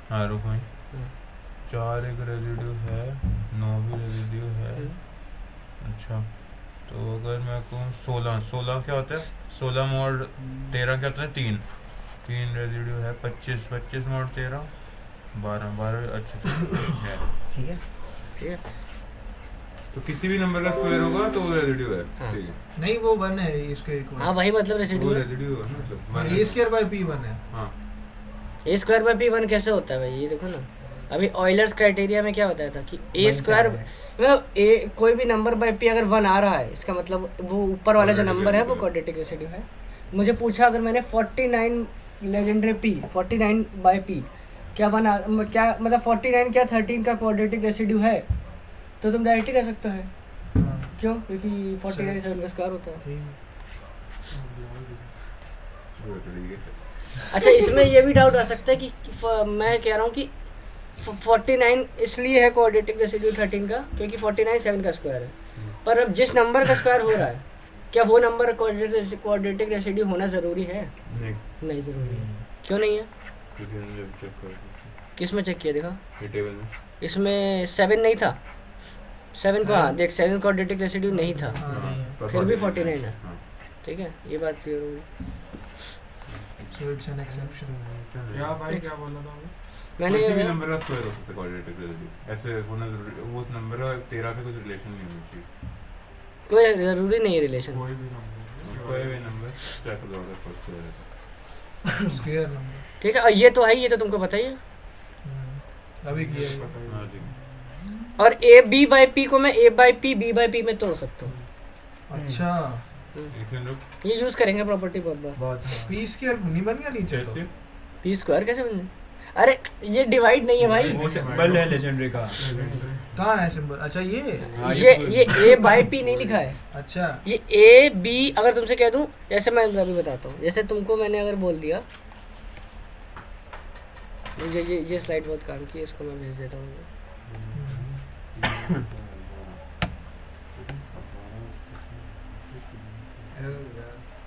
हाँ रुको भाई, 4 एक रेसिड्यू है, 9 भी रेसिड्यू है। अच्छा, तो अगर मैं कहूँ 16 क्या होता है, 16 मोड 13 क्या होता है, 3 रेसिड्यू है, 25 मोड 13 12 अच्छा है, ठीक है। ठीक है, तो किसी भी नंबर का स्क्वायर होगा तो वो रेसिड्यू है। हाँ। ठीक है, नहीं वो 1 है इसके इक्वल। हाँ भाई मतलब रेसिड्यू वो है। रेसिड्यू है मतलब a स्क्वायर बाय p 1 है। हाँ ए स्क्वायर बाय पी 1 कैसे होता है भाई, ये देखो ना, अभी ऑयलर्स क्राइटेरिया में क्या बताया था कि ए वही स्क्वायर सारा है। मतलब ए कोई भी नंबर बाय पी अगर 1 आ रहा है इसका मतलब वो ऊपर वाला जो Quadratic नंबर है वो residue। क्वाड्रेटिक रेसिड्यू है। मुझे पूछा अगर मैंने 49 लेजेंडरी पी 49 बाय पी क्या बना क्या मतलब 49 क्या 13 का क्वाड्रेटिक रेसिड्यू है तो तुम डायरेक्ट ही कह सकते हो क्यों क्योंकि 49 7 का स्क्वायर होता है। अच्छा इसमें ये भी डाउट आ सकता है कि मैं कह रहा हूँ कि 49 इसलिए है क्वाड्रेटिक रेसिड्यू 13 का क्योंकि 49 7 का स्क्वायर है। पर अब जिस नंबर का स्क्वायर हो रहा है क्या वो नंबर क्वाड्रेटिक रेसिड्यू होना ज़रूरी है? नहीं ज़रूरी है। क्यों नहीं है? किस में चेक किया देखा? इसमें 7 नहीं था। 7 को हाँ देख 7 क्वाड्रेटिक रेसिड्यू नहीं था फिर भी 49 है। ठीक है ये बात क्लियर होगी। So it's an exception. क्या भाई क्या बोला था अभी? मैंने किसी भी नंबर का स्क्वायर हो सकता है क्वाड्रेटिक रेसिड्यू, ऐसे होना जरूरी, वो नंबर का 13 से कुछ रिलेशन नहीं होना चाहिए। कोई ज़रूरी नहीं है रिलेशन। कोई भी नंबर कोई भी नंबर चाहे तो दौड़ फर्स्ट स्क्वायर है। Square number. ठीक है और ये तो है ये तो तुमको पता ही है। अभी किया है। पता ही हाँ नहीं। जी। और ए बी बाई पी को मैं A by P B by P में तोड़ सकता हूँ। अच्छा एक मिनट ये यूज़ करेंगे प्रॉपर्टी बहुत बार। बहुत पी स्क्वायर नहीं बन गया नीचे तो? कैसे? पी स्क्वायर कैसे बन जाए? अरे ये डिवाइड नहीं है भाई। वो सिंबल है लेजेंडरी का। कहाँ है सिंबल? अच्छा ये ये ए बाई पी नहीं लिखा है। अच्छा ये ए बी अगर तुमसे कह दूं जैसे मैं अभी बताता हूँ जैसे तुमको मैंने अगर बोल दिया ये स्लाइड बहुत काम की है इसको मैं भेज देता हूँ।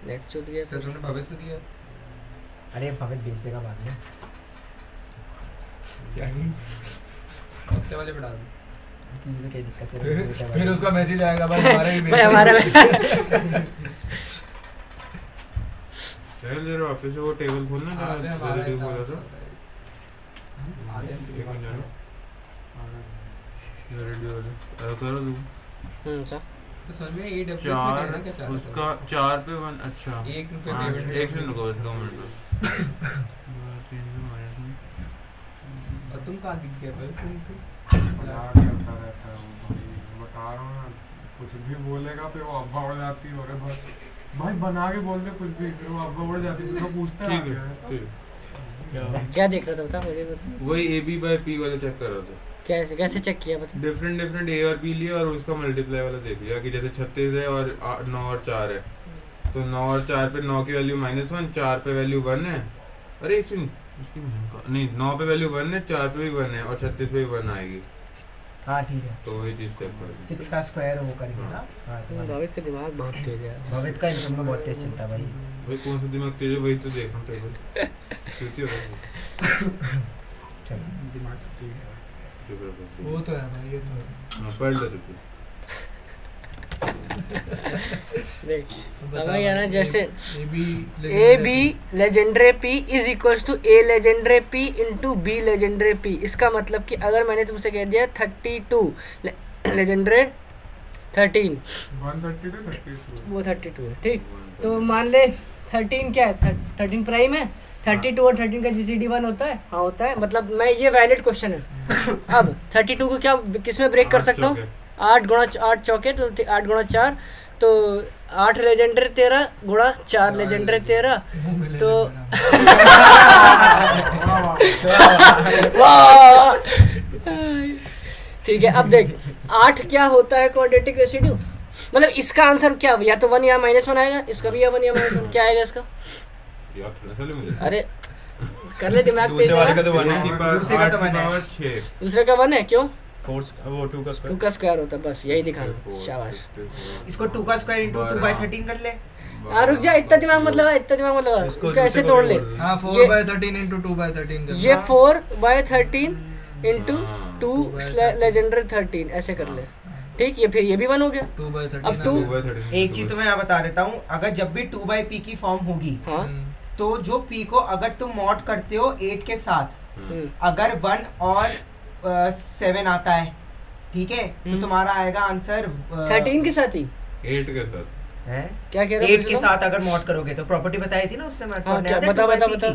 नेट चुत गया सर तुमने भवित को दिया? अरे भवित भेज देगा बाद में। क्या नहीं उससे वाले पे डाल दो। तुझे तो क्या दिक्कत है? फिर उसका मैसेज आएगा भाई हमारा ही भाई हमारा चल जरा ऑफिस से वो टेबल खोलना हाँ, था हमारा ही रेसिड्यू बोला था। आगे एक मिनट रेडियो वाले करो तू सर तो समझ में AWS में चार करना क्या चाहता है? उसका 4 पे 1 अच्छा एक रुपए हाँ, पेमेंट एक मिनट रुको बस 2 मिनट बस और तुम कहाँ दिख गया भाई उसमें से? मजाक करता रहता है वो भाई, बता रहा हूँ ना कुछ भी बोलेगा फिर वो अब्बा उड़ जाती है। और भाई बना के बोल दे कुछ भी फिर वो अब्बा उड़ जाती है। फिर वो पूछता है ठीक है आगे। ठीक है। क्या देख रहा था बता मुझे बता। वही ए बी बाई पी वाला चेक कर रहा था। कैसे कैसे चेक किया बता। डिफरेंट डिफरेंट ए और बी लिया और उसका मल्टीप्लाई वाला देख लिया कि जैसे 36 है और 9 और 4 है तो 9 और 4 पे 9 की वैल्यू -1 4 पे वैल्यू 1 है। अरे एक सेकंड उसकी नहीं 9 पे वैल्यू 1 है 4 पे भी 1 है और 36 पे भी 1 आएगी हाँ ठीक है। तो वही चीज़ चेक कर 6 का स्क्वायर वो करके ना। हाँ भावित का दिमाग बहुत तेज है। भवित का इनकम में बहुत तेज चलता है भाई। भाई कौन सा दिमाग तेज है वही तो देख रहा हूँ टेबल क्योंकि चलो दिमाग ठीक है वो तो है भाई ये तो है। हाँ पढ़ लो तू देख हमें क्या ना जैसे a b a b legendary p is equals to a legendary p into b legendary p. इसका मतलब कि अगर मैंने तुमसे कह दिया 32 लेजेंडरी 13 132 वो 32 है ठीक। तो मान ले 13 क्या है 13 प्राइम है 32 और 13 का GCD 1 होता है। हाँ होता है मतलब मैं ये वैलिड क्वेश्चन है। अब 32 को क्या किस में ब्रेक कर सकता हूँ 8 गुणा 8 चौके तो 8 गुणा 4 तो 8 लेजेंडरी 13 गुणा 4 लेजेंडरी 13 तो वाह ठीक है। अब देख 8 क्या होता है क्वाड्रेटिक रेसिड्यू मतलब इसका आंसर क्या या तो 1 या -1 आएगा इसका भी या 1 या -1 क्या आएगा इसका। याद थोड़ा सा ले मुझे अरे कर ले दिमाग तेज दूसरे वाले का है। तो 1 है दूसरे का तो 1 है। 6 दूसरे का 1 है क्यों फोर्स वो 2 का 2 स्क्वायर का स्क्वायर होता है बस यही दिखाना शाबाश। इसको 2 का स्क्वायर इंटू 2/13 कर ले। रुक जा इतना दिमाग मत लगा इतना दिमाग मत लगा इसको ऐसे तोड़ ले। हाँ ये 4/13 इंटू 2/13 कर ये 4/13 इंटू 2 लेजेंडरी 13 ऐसे कर ले ठीक। ये फिर ये भी 1 हो गया। 2/13 अब 2 एक चीज तो मैं यहाँ बता देता हूँ अगर जब भी 2/p की फॉर्म होगी हाँ तो जो p को अगर तुम मॉड करते हो 8 के साथ अगर 1 और 7 आता है ठीक है तो तुम्हारा आएगा आंसर 13 के साथ ही 8 के साथ है क्या कह रहे हो 8 के साथ अगर मॉड करोगे तो प्रॉपर्टी बताई थी ना उसने मैं हाँ, क्या? बता।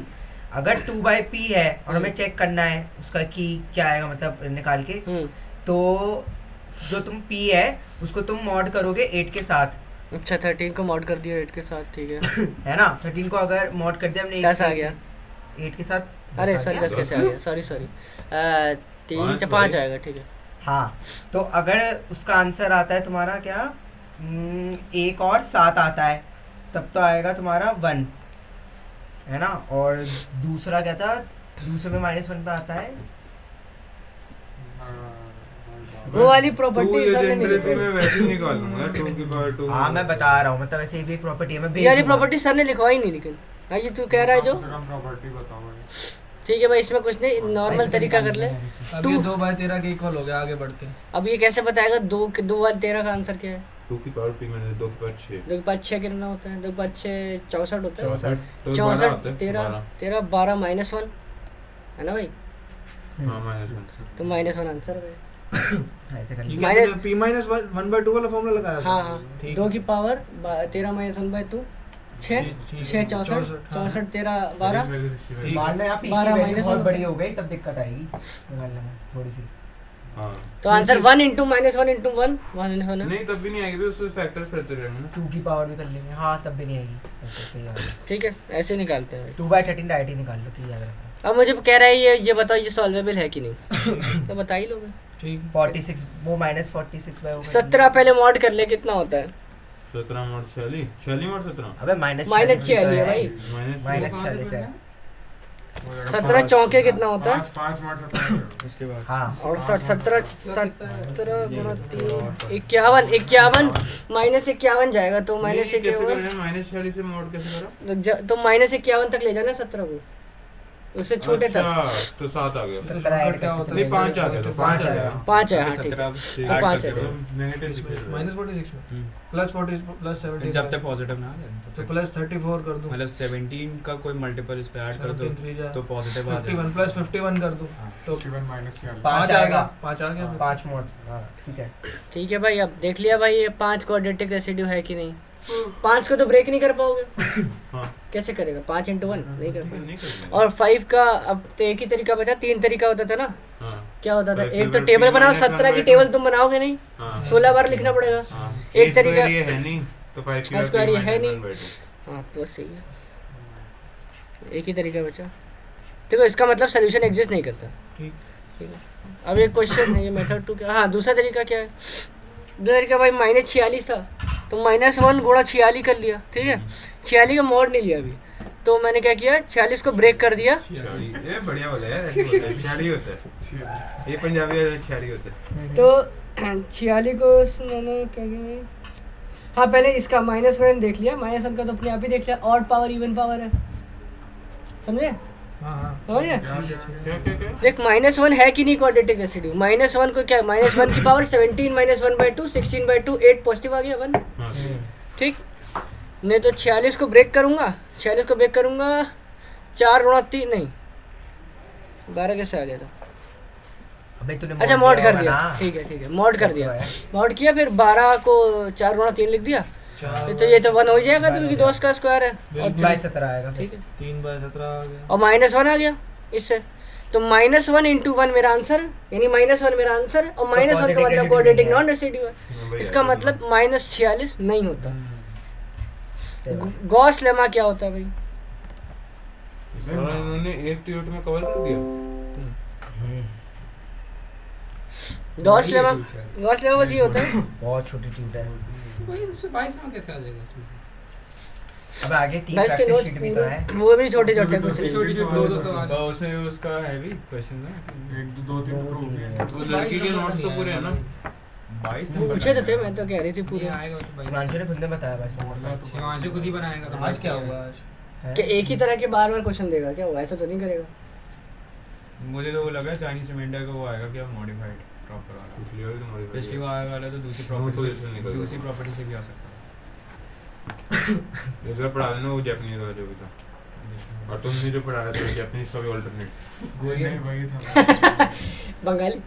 अगर 2/p है और हमें चेक करना है उसका की क्या आएगा मतलब निकाल के, तो जो तुम p है उसको तुम मॉड करोगे 8 के साथ। अच्छा 13 को मॉड कर दिया 8 के साथ, ठीक है। है ना, 13 को अगर मॉड कर दिया हमने 10 आ गया। 8 के साथ। अरे 10 आ सॉरी गया? 10 कैसे आ गया, सॉरी 3 से 5 आएगा, ठीक है। हाँ, तो अगर उसका आंसर आता है तुम्हारा क्या 1 और 7 आता है, तब तो आएगा तुम्हारा 1, है ना। और दूसरा क्या था, दूसरे में -1 पे आता है। वो वाली 2 प्रॉपर्टी सर ने नहीं लेजेंडरी लिखवाई। मैं वैसे ही निकालूंगा 2 की पावर 2। हाँ मैं बता रहा हूँ, मतलब ऐसे ही भी एक प्रॉपर्टी है, मैं भेज ये वाली दूंगा। प्रॉपर्टी सर ने लिखवाई नहीं, लेकिन हाँ ये तू कह रहा है जो, प्रॉपर्टी बताओ भाई। ठीक है भाई, इसमें कुछ नहीं, नॉर्मल तरीका कर ले। अब ये 2/13 के इक्वल हो गया, आगे बढ़ते हैं। अब ये कैसे बताएगा 2 वाले 13 का आंसर क्या है? 2 की पावर 3 मैंने 2 की पावर 6। 2 के पास 6 कितना होता है? 2 के पास 6 64 होता है। 64 13 12 -1 है ना भाई, हां -1 तो -1 आंसर है। ऐसे कर ये लिया। क्या माइनस- तुमने p - 1/2 वाला फॉर्मूला लगाया था? हाँ हाँ, ठीक 2 है। की पावर 13 -1/2 6 ठीक 6 है। 64 हाँ। 64 13 12 ठीक बाद में यहाँ p की 12 वैल्यू minus बहुत 1 बड़ी हो गई, तब दिक्कत आएगी निकालने में थोड़ी सी। हां। तो आंसर 1 × -1 × 1 -1 है, नहीं तब भी नहीं आएगी, तो उससे फैक्टर्स करते रहेंगे ना। 2 की पावर भी कर लेंगे, हाँ तब भी नहीं आएगी। ऐसे सही आ गया। ठीक है, ऐसे निकालते हैं भाई। 2/13 डायरेक्ट ही निकाल लो, कि याद रखना। अब मुझे कह रहा है ये बताओ ये सॉल्वेबल है कि नहीं, तो बता ही लो भाई। ठीक है। 46 वो -46/। 17 पहले मॉड कर ले, कितना होता है? 17 मोड 46 मोड 17 अबे -46 -46 है भाई। -46 है। 17 चौके कितना होता है? 5 मार सकता है। उसके बाद हाँ, और 17 गुणा 3 51 -51 जाएगा, तो कैसे -51 कर रहे हैं -46 से मोड कैसे करा? तो -51 तक ले जाना 17 को, उससे छोटे तक। अच्छा, तो 7 आ गया। 17 ऐड क्या करके होता है? नहीं 5 आ गया, तो 5 आ गया। 5 है, हाँ ठीक है। 17 तो 5 है तो। नेगेटिव -46 में +40 +17 जब तक पॉजिटिव ना आए तो +34 कर दूं, मतलब 17 का कोई मल्टीपल इस पे ऐड कर दो 17 जा, तो पॉजिटिव आ 51 जाएगा। +51 कर दूं तो 51 -46 5 आएगा। 5 आ गया। 5 मोड, हाँ ठीक है। ठीक है भाई, अब देख लिया भाई ये 5 क्वाड्रेटिक रेसिड्यू है कि नहीं। 5 को तो ब्रेक नहीं कर पाओगे। हां कैसे करेगा? 5 × 1 नहीं कर पाओगे। नहीं करेंगे। और 5 का अब तो एक ही तरीका बचा, 3 तरीका होता था ना। हां क्या होता था? और एक तो फिर टेबल बनाओ, P- 17 की टेबल तुम बनाओगे नहीं, हां 16 बार लिखना पड़ेगा। हां एक तरीका- ये है नहीं, तो 5 की स्क्वायर ये है नहीं। 1/2। हाँ तो बस सही है, एक ही तरीका बचा। देखो इसका मतलब सोल्यूशन एग्जिस्ट नहीं करता। ठीक। ठीक है, अब एक क्वेश्चन है ये मेथड 2 क्या। हाँ दूसरा तरीका क्या है? दूसरा तरीका भाई -46 था, तो -1 × 46 कर लिया, ठीक है। 46 का मोड नहीं लिया अभी, तो मैंने क्या किया 46 को ब्रेक कर दिया। ये बढ़िया बोला यार, ऐसे बोलते हैं 46 होता है। ये पंजाबी है 46 होता है। तो 46 को मैंने क्या किया, हाँ पहले इसका -1 देख लिया, -1 का तो अपने आप ही देख लिया, ऑड पावर इवन पावर है, समझे? हाँ हाँ समझ गए? क्या देख -1 है कि नहीं क्वाड्रेटिक रेसिड्यू। -1 को क्या, -1 की पावर 17 -1/2 16/2 8 पॉजिटिव आ गया 1, हां ठीक। नहीं तो 46 को ब्रेक करूंगा, 46 को ब्रेक करूंगा 4 × 3 नहीं 12 कैसे आ गया था? अबे तूने अच्छा मॉड कर होगा दिया, ना। ठीक है मॉड कर दिया, तो है। मॉड किया, फिर 12 को 4 × 3 लिख दिया, तो ये तो 1 हो जाएगा, तो क्योंकि 2 का स्क्वायर है। और 22/17 आएगा फिर। ठीक है, 3/17 आ गया। और -1 आ गया इससे, तो -1 × 1 मेरा आंसर, यानी -1 मेरा आंसर, और -1 का quadratic मतलब residue क्वाड्रेटिक नहीं है। नॉन रेसिड्यू है। इसका मतलब -46 नहीं होता। सही बात। गॉस लेमा क्या होता है भाई? और इन्होंने एक ट्यूट में कवर कर दिया। गॉस लेमा बस ये होता है। बहुत छोटी ट्यूब है। भाई उससे 22 में कैसे आ जाएगा उसमें से? अब आगे 3 भाई इसके प्रैक्टिस शीट भी तो है। नोट्स वो भी छोटे छोटे कुछ नहीं। छोटी छोटी 200 सवाल। उसमें उसका है भी क्वेश्चन ना 1 2 3 प्रूफ है। वो लड़की के नोट्स तो पूरे हैं ना। 22 वो पूछे तो थे, मैं तो कह रही थी पूरे ये आएगा उसमें 22। हिमांशु ने खुद ने बताया बस। हिमांशु खुद ही बनाएगा तो आज क्या होगा आज? है? कि एक ही तरह के बार बार क्वेश्चन देगा क्या? वो ऐसा तो नहीं करेगा। मुझे तो वो लगा चाइनीज रिमाइंडर का वो आएगा क्या मॉडिफाइड प्रॉपर वाला। पिछली बार तो मॉडिफाई पिछली बार वाला तो दूसरी No solution प्रॉपर्टी निकल गया। दूसरी प्रॉपर्टी से भी आ सकता इस बार पढ़ा देना वो जापानीज वाला जो भी था, और तुमने जो पढ़ाया था जापानीज का भी अल्टरनेट। नहीं वही था। बंगाली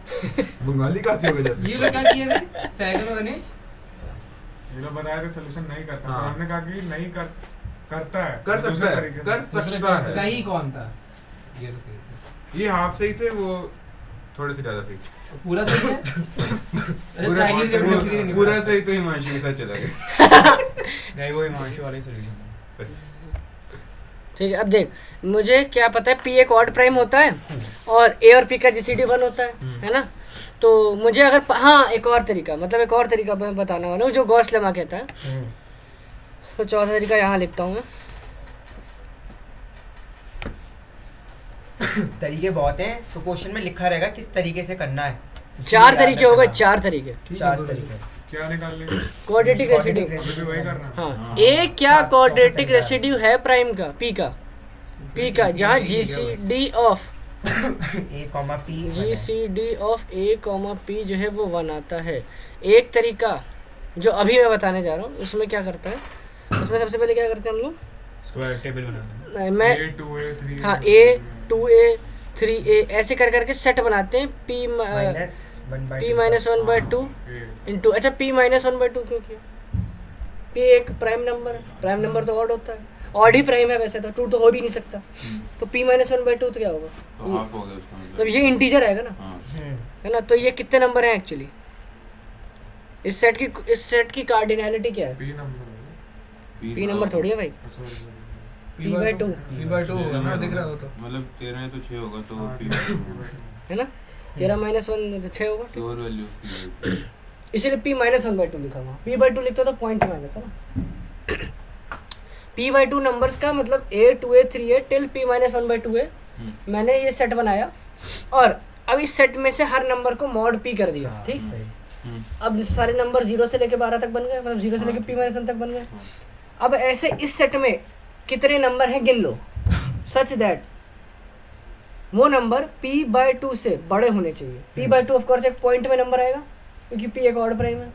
बंगाली कहाँ से हो गया? ये लोग क्या किए थे सैगन और गणेश? ये लोग बताया था सोल्यूशन नहीं करता, हाँ। पर हमने कहा कि नहीं करता है। कर सकता दूसरे है, तरीके से। कर सकता है। सही कौन था? ये लो सही था। ये हाफ सही थे, वो थोड़े से ज्यादा सही। पूरा सही है। चाइनीज रेमेडी किसी ने नहीं पूरा बताया। सही तो हिमांशु के साथ चला गया। नहीं वो हिमांशु वाला ही सोल्यूशन है। ठीक है, अब देख मुझे क्या पता है, पी एक ऑड प्राइम होता है और ए और पी का जीसीडी 1 होता है ना। तो मुझे अगर हाँ एक और तरीका, मतलब एक और तरीका मैं बताने वाला हूँ जो गॉस लेमा कहता है। तो चौथा तरीका यहाँ लिखता हूँ मैं। तरीके बहुत हैं, तो क्वेश्चन में लिखा रहेगा किस तरीके से करना है। तो चार याद तरीके हो गए, रखना। 4 तरीके। चार तरीके। क्या निकाल लेंगे? Quadratic residue. Quadratic अभी भी वही करना है? हाँ, ए क्या क्वाड्रेटिक रेसिड्यू है प्राइम का, पी का जहाँ GCD of A comma P GCD of A comma P जो है वो 1 आता है। एक तरीका जो अभी मैं बताने जा रहा हूँ उसमें क्या करता है, उसमें सबसे पहले क्या करते हैं हम लोग, स्क्वायर टेबल बनाना। नहीं, मैं A 2A 3 हाँ ए 2A 3A ऐसे कर करके सेट बनाते हैं। P minus 1/2 P minus 1/2 into, अच्छा पी माइनस 1/2 क्यों किया? पी एक प्राइम नंबर है, प्राइम नंबर तो ऑड होता है, ऑड ही प्राइम है वैसे तो, ट्रू तो हो भी नहीं सकता। तो पी माइनस 1/2 तो क्या होगा, तो हाफ हो गया उसका मतलब ये इंटीजर आएगा ना, हाँ। है ना। तो ये कितने नंबर हैं एक्चुअली, इस सेट की कार्डिनैलिटी क्या है? P नंबर पी नंबर थोड़ी है भाई, P/2 P/2 होगा ना, दिख रहा हो तो। मतलब 13 है तो 6 होगा तो हाँ, P है ना। 13 माइनस 1 तो 6 होगा, ठीक। प्योर वैल्यू इसीलिए P माइनस 1/2 लिखा हुआ, P/2 लिखता तो पॉइंट में आ जाता ना। P/2 नंबर्स का मतलब A 2A 3A till P minus 1/2 है। मैंने ये सेट बनाया और अब इस सेट में से हर नंबर को मॉड P कर दिया, ठीक। अब सारे नंबर 0 से लेके 12 तक बन गए, मतलब 0 से लेके P माइनस 1 तक बन गए। अब ऐसे इस सेट में कितने नंबर हैं गिन लो, सच दैट वो नंबर P/2 से बड़े होने चाहिए। P/2 ऑफ कोर्स एक पॉइंट में नंबर आएगा क्योंकि P एक ऑड प्राइम है,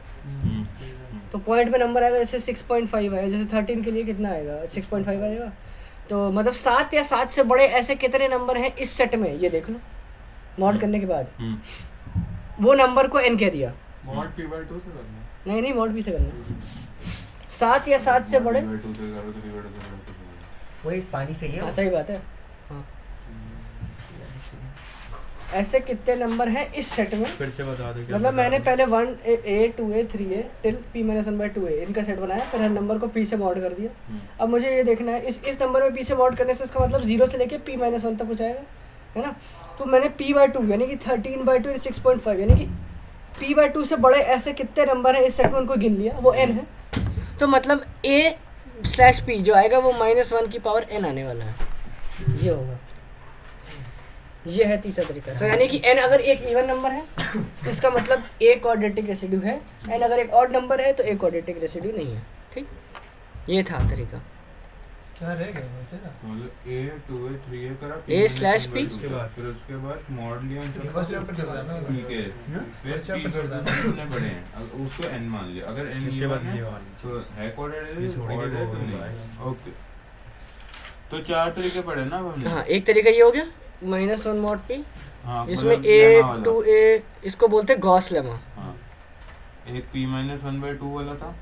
तो पॉइंट में नंबर आएगा। जैसे 6.5 है, जैसे 13 के लिए कितना आएगा, 6.5 आएगा। तो मतलब 7 या 7 से बड़े ऐसे कितने नंबर हैं इस सेट में, ये देख लो मॉड करने के बाद। वो नंबर को n कह दिया, मॉड P/2 से करना। नहीं मॉड P से करना। 7 या 7 से बड़े, वही पानी सही है। हाँ सही बात है, हाँ। ऐसे कितने नंबर हैं इस सेट में, फिर से बता दो क्या मतलब मैंने पहले 1A 2A 3A till P minus 1/2A इनका सेट बनाया, फिर हर नंबर को P से मॉड कर दिया। अब मुझे ये देखना है इस नंबर में P से मॉड करने से इसका मतलब 0 से लेके P माइनस 1 तक हो जाएगा, है ना। तो मैंने P/2 यानी कि 13/2 6.5 यानी कि P/2 से बड़े ऐसे कितने नंबर हैं इस सेट में, उनको गिन लिया, वो n है। तो मतलब A/P जो आएगा वो -1 की पावर n आने वाला है, ये होगा। ये है तीसरा तरीका। तो यानी कि n अगर एक इवन नंबर है तो इसका मतलब A क्वाड्रेटिक रेसिड्यू है, n अगर एक ऑड नंबर है तो A क्वाड्रेटिक रेसिड्यू नहीं है, ठीक। ये था तरीका। क्या रह गया वो तेरा? मतलब A 2A 3A करा A/P फिर उसके बाद मॉड लिया फर्स्ट चैप्टर चल रहा है ना। ठीक है फिर First chapter P चल रहा है। कितने बड़े हैं, अब उसको n मान लिया, अगर n इसके बाद है ये वाली तो है ये क्वाड्रेटिक छोड़ेंगे ऑर्डर है तो तो नहीं आएगा। ओके। तो 4 तरीके पढ़े ना अब हमने। हाँ, एक तरीका ये हो गया -1 मॉड P, हाँ, इसमें मतलब A लेमा वाला। 2A इसको बोलते हैं गॉस लेमा। हाँ, एक P माइनस 1/2 वाला था,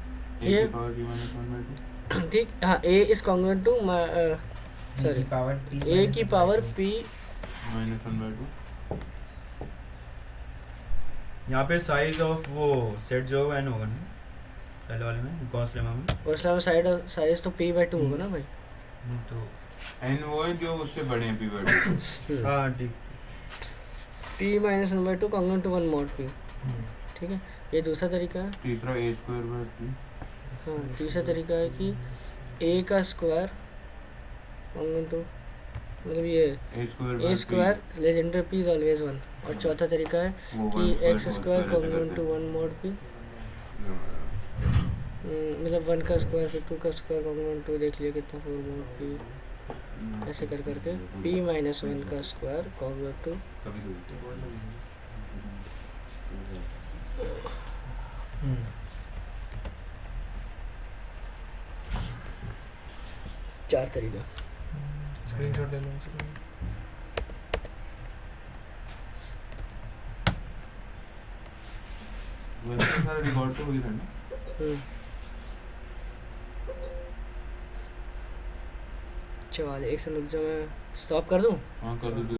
एक ये- की पावर P माइनस 1/2। ठीक, हाँ A is congruent to sorry A की पावर P माइनस 1/2। यहाँ पे साइज ऑफ वो सेट जो होगा n होगा ना पहले वाले में गॉस लेमा में। और साइज तो P/2 होगा ना भाई। तो n वो है जो उससे बड़े हैं P/2। हाँ ठीक। P minus 1/2 congruent to 1 mod P, ठीक है। ये दूसरा तरीका है। तीसरा A² हाँ, तीसरा तरीका है कि A का स्क्वायर कॉन्ग्रुएंट टू, मतलब ये A² legendary P is always 1। और चौथा तरीका है कि x² congruent to 1 mod P, मतलब 1 का स्क्वायर फिर 2 का स्क्वायर कॉन्ग्रुएंट टू, देख लिया कितना 4 मॉड P, ऐसे कर करके P माइनस 1 का स्क्वायर कॉन्ग्रुएंट टू। चार तरीका। स्क्रीनशॉट ले लो इसका। वैसे सारा रिकॉर्ड तो हो ही रहा है ना। पीछे वाले, एक सेकंड रुक जाओ, मैं स्टॉप कर दूँ। हाँ कर दो।